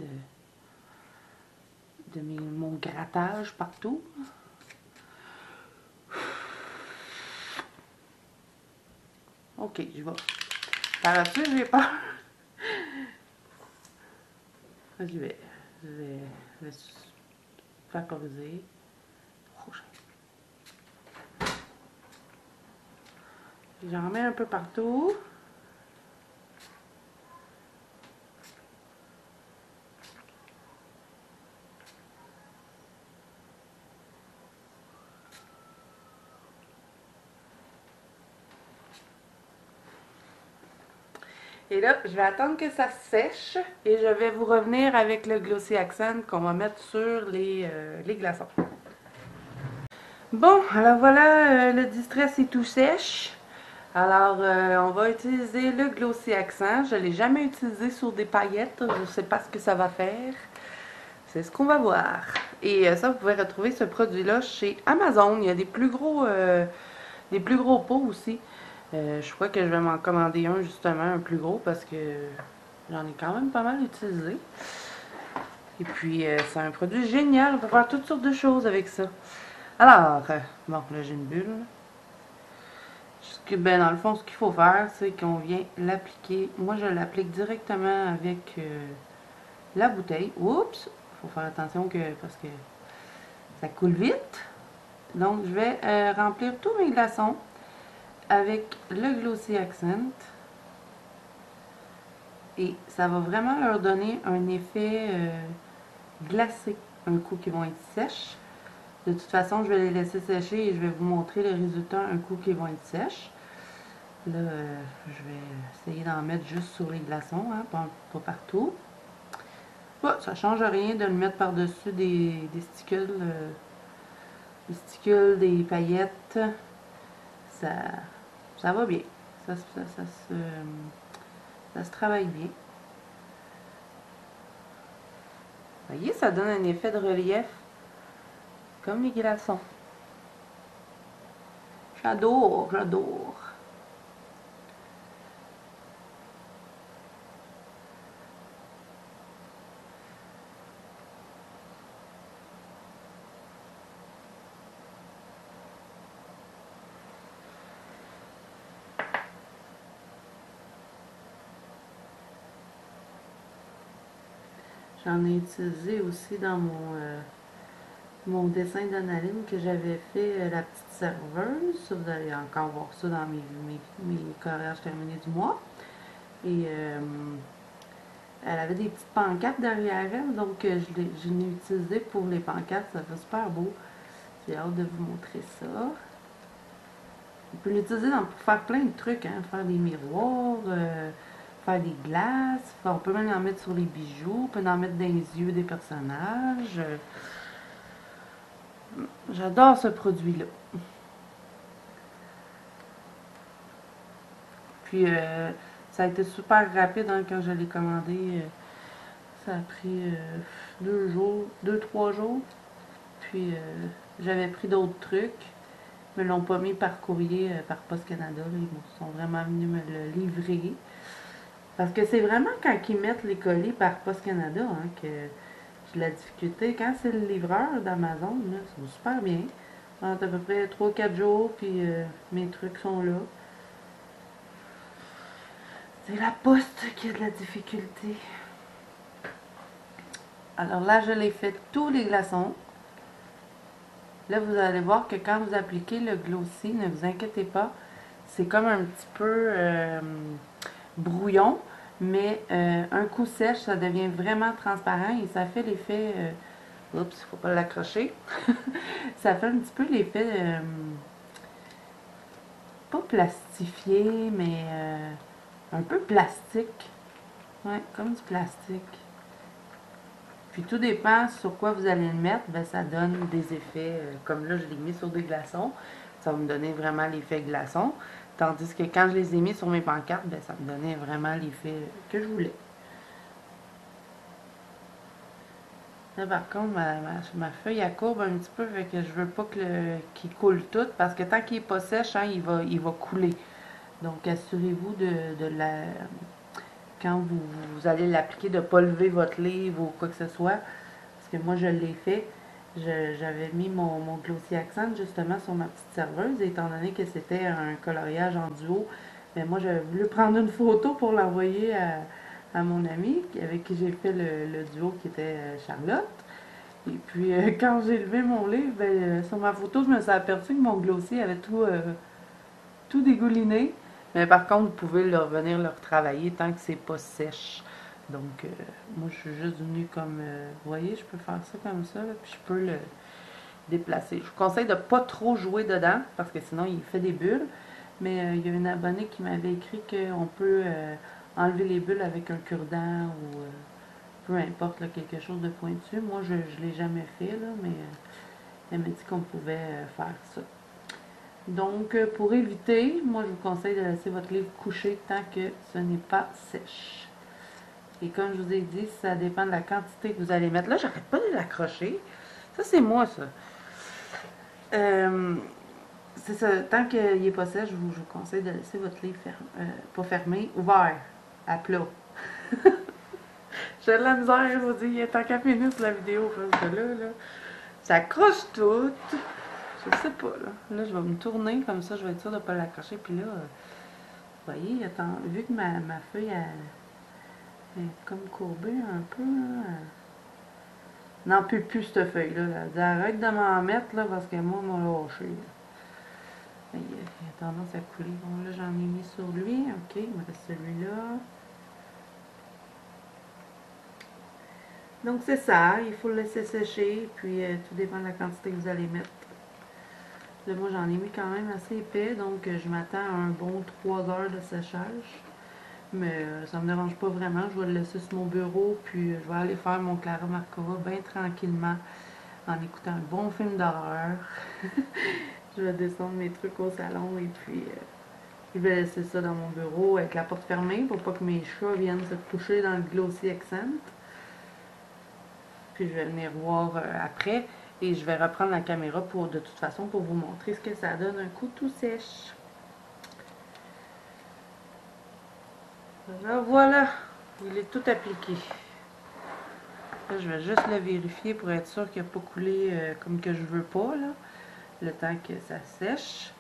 de mon grattage partout. Ok, je vais. Par la suite, j'ai peur. Je vais vaporiser. J'en mets un peu partout. Et là, je vais attendre que ça sèche et je vais vous revenir avec le Glossy Accent qu'on va mettre sur les glaçons. Bon, alors voilà, le distress est tout sèche. Alors, on va utiliser le Glossy Accent. Je ne l'ai jamais utilisé sur des paillettes. Je ne sais pas ce que ça va faire. C'est ce qu'on va voir. Et ça, vous pouvez retrouver ce produit-là chez Amazon. Il y a des plus gros pots aussi. Je crois que je vais m'en commander un justement, un plus gros, parce que j'en ai quand même pas mal utilisé. Et puis, c'est un produit génial. On peut faire toutes sortes de choses avec ça. Alors, bon, là j'ai une bulle. Ben, dans le fond, ce qu'il faut faire, c'est qu'on vient l'appliquer. Moi, je l'applique directement avec la bouteille. Oups! Il faut faire attention parce que ça coule vite. Donc, je vais remplir tous mes glaçons avec le Glossy Accent. Et ça va vraiment leur donner un effet glacé un coup qu'ils vont être sèches. De toute façon, je vais les laisser sécher et je vais vous montrer le résultat un coup qu'ils vont être sèches. Là, je vais essayer d'en mettre juste sur les glaçons, hein, pas partout. Oh, ça ne change rien de le mettre par-dessus des sticules, des paillettes. Ça va bien. Ça se travaille bien. Vous voyez, ça donne un effet de relief comme les glaçons. J'adore, j'adore. J'en ai utilisé aussi dans mon dessin d'Analine que j'avais fait, la petite serveuse. Vous allez encore voir ça dans mes coloriages terminés du mois. Et elle avait des petites pancartes derrière elle, donc je l'ai utilisé pour les pancartes. Ça fait super beau. J'ai hâte de vous montrer ça. On peut l'utiliser pour faire plein de trucs, hein, faire des miroirs, faire des glaces. On peut même en mettre sur les bijoux. On peut en mettre dans les yeux des personnages. J'adore ce produit-là. Puis, ça a été super rapide hein, quand je l'ai commandé. Ça a pris 2 jours, 2-3 jours. Puis, j'avais pris d'autres trucs. Ils me l'ont pas mis par courrier, par Post Canada. Là. Ils sont vraiment venus me le livrer. Parce que c'est vraiment quand ils mettent les colis par Post Canada hein, que j'ai la difficulté. Quand c'est le livreur d'Amazon, c'est super bien. En à peu près 3-4 jours, puis mes trucs sont là. C'est la poste qui a de la difficulté. Alors là, je l'ai fait tous les glaçons. Là, vous allez voir que quand vous appliquez le glossy, ne vous inquiétez pas, c'est comme un petit peu brouillon, mais un coup sèche, ça devient vraiment transparent et ça fait l'effet... oups, il ne faut pas l'accrocher. Ça fait un petit peu l'effet... pas plastifié, mais un peu plastique. Ouais, comme du plastique. Puis tout dépend sur quoi vous allez le mettre, ben, ça donne des effets. Comme là, je l'ai mis sur des glaçons. Ça va me donner vraiment l'effet glaçon. Tandis que quand je les ai mis sur mes pancartes, ben, ça me donnait vraiment l'effet que je voulais. Là, par contre, ma feuille elle courbe un petit peu, fait que je veux pas qu'il coule tout, parce que tant qu'il n'est pas sèche, hein, il va couler. Donc, assurez-vous quand vous allez l'appliquer, de ne pas lever votre livre ou quoi que ce soit. Parce que moi, je l'ai fait. J'avais mis mon Glossy Accent justement sur ma petite serveuse, étant donné que c'était un coloriage en duo. Mais moi, j'avais voulu prendre une photo pour l'envoyer à mon ami avec qui j'ai fait le duo qui était Charlotte. Et puis, quand j'ai levé mon livre, ben, sur ma photo, je me suis aperçue que mon Glossy avait tout dégouliné. Mais par contre, vous pouvez venir le retravailler tant que c'est pas sèche. Donc, moi, je suis juste venue comme... vous voyez, je peux faire ça comme ça, là, puis je peux le déplacer. Je vous conseille de pas trop jouer dedans, parce que sinon, il fait des bulles. Mais il y a une abonnée qui m'avait écrit qu'on peut enlever les bulles avec un cure-dent ou peu importe, là, quelque chose de pointu. Moi, je ne l'ai jamais fait, là, mais elle m'a dit qu'on pouvait faire ça. Donc, pour éviter, moi, je vous conseille de laisser votre livre coucher tant que ce n'est pas sèche. Et comme je vous ai dit, ça dépend de la quantité que vous allez mettre. Là, j'arrête pas de l'accrocher. Ça, c'est moi, ça. C'est ça. Tant qu'il n'est pas sèche, je vous conseille de laisser votre livre pas fermé, ouvert, à plat. J'ai de la misère, je vous dis, tant qu'à finir sur la vidéo, parce que là, ça accroche tout. Je sais pas, là. Là, je vais me tourner comme ça, je vais être sûre de ne pas l'accrocher. Puis là, vous voyez, attends, vu que ma feuille elle est comme courbée un peu, là, n'en peut plus cette feuille-là. Elle dit arrête de m'en mettre, là, parce que moi, elle m'a lâché. Il a tendance à couler. Bon, là, j'en ai mis sur lui. Ok, il me reste celui-là. Donc, c'est ça. Il faut le laisser sécher. Puis, tout dépend de la quantité que vous allez mettre. Là, moi, j'en ai mis quand même assez épais. Donc, je m'attends à un bon 3 heures de séchage. Mais ça me dérange pas vraiment. Je vais le laisser sur mon bureau. Puis, je vais aller faire mon Clara Markova bien tranquillement. En écoutant un bon film d'horreur. Je vais descendre mes trucs au salon. Et puis... je vais laisser ça dans mon bureau avec la porte fermée pour pas que mes chats viennent se coucher dans le Glossy Accent. Puis je vais venir voir après et je vais reprendre la caméra de toute façon pour vous montrer ce que ça donne un coup tout sèche. Alors voilà, il est tout appliqué. Là, je vais juste le vérifier pour être sûr qu'il n'a pas coulé comme que je veux pas, là, le temps que ça sèche.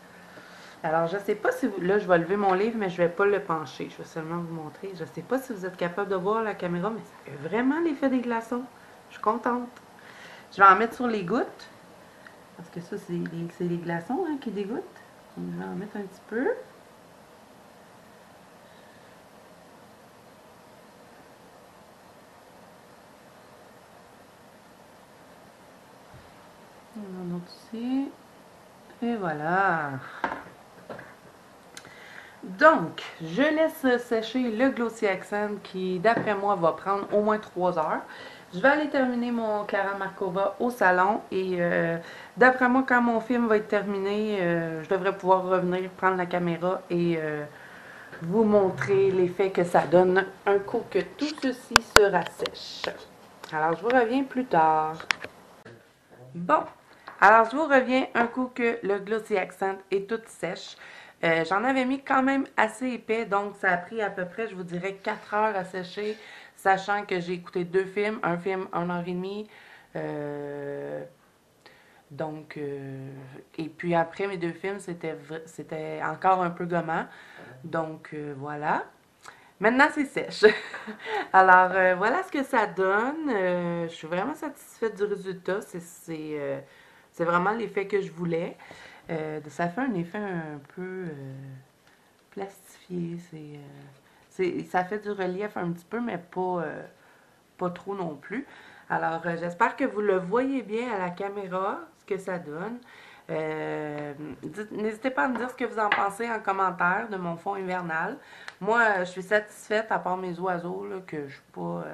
Alors, je ne sais pas si vous... Là, je vais lever mon livre, mais je ne vais pas le pencher. Je vais seulement vous montrer. Je ne sais pas si vous êtes capable de voir la caméra, mais ça fait vraiment l'effet des glaçons. Je suis contente. Je vais en mettre sur les gouttes. Parce que ça, c'est les glaçons hein, qui dégoûtent. Donc, je vais en mettre un petit peu. Un autre ici. Et voilà. Donc, je laisse sécher le Glossy Accent qui, d'après moi, va prendre au moins 3 heures. Je vais aller terminer mon Clara Markova au salon et d'après moi, quand mon film va être terminé, je devrais pouvoir revenir prendre la caméra et vous montrer l'effet que ça donne un coup que tout ceci se rassèche. Alors, je vous reviens plus tard. Bon, alors je vous reviens un coup que le Glossy Accent est toute sèche. J'en avais mis quand même assez épais, donc ça a pris à peu près, je vous dirais, 4 heures à sécher, sachant que j'ai écouté 2 films, un film 1 heure et demie. Euh, et puis après mes 2 films, c'était encore un peu gommant. Donc voilà. Maintenant, c'est sèche. Alors, voilà ce que ça donne. Je suis vraiment satisfaite du résultat. C'est vraiment l'effet que je voulais. Ça fait un effet un peu plastifié. Ça fait du relief un petit peu, mais pas trop non plus. Alors, j'espère que vous le voyez bien à la caméra, ce que ça donne. N'hésitez pas à me dire ce que vous en pensez en commentaire de mon fond hivernal. Moi, je suis satisfaite, à part mes oiseaux, là, que je suis pas...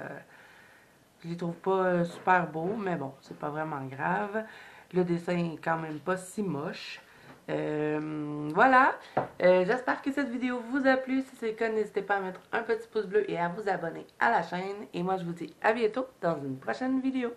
je les trouve pas super beaux, mais bon, c'est pas vraiment grave. Le dessin est quand même pas si moche. Voilà. J'espère que cette vidéo vous a plu. Si c'est le cas, n'hésitez pas à mettre un petit pouce bleu et à vous abonner à la chaîne. Et moi, je vous dis à bientôt dans une prochaine vidéo.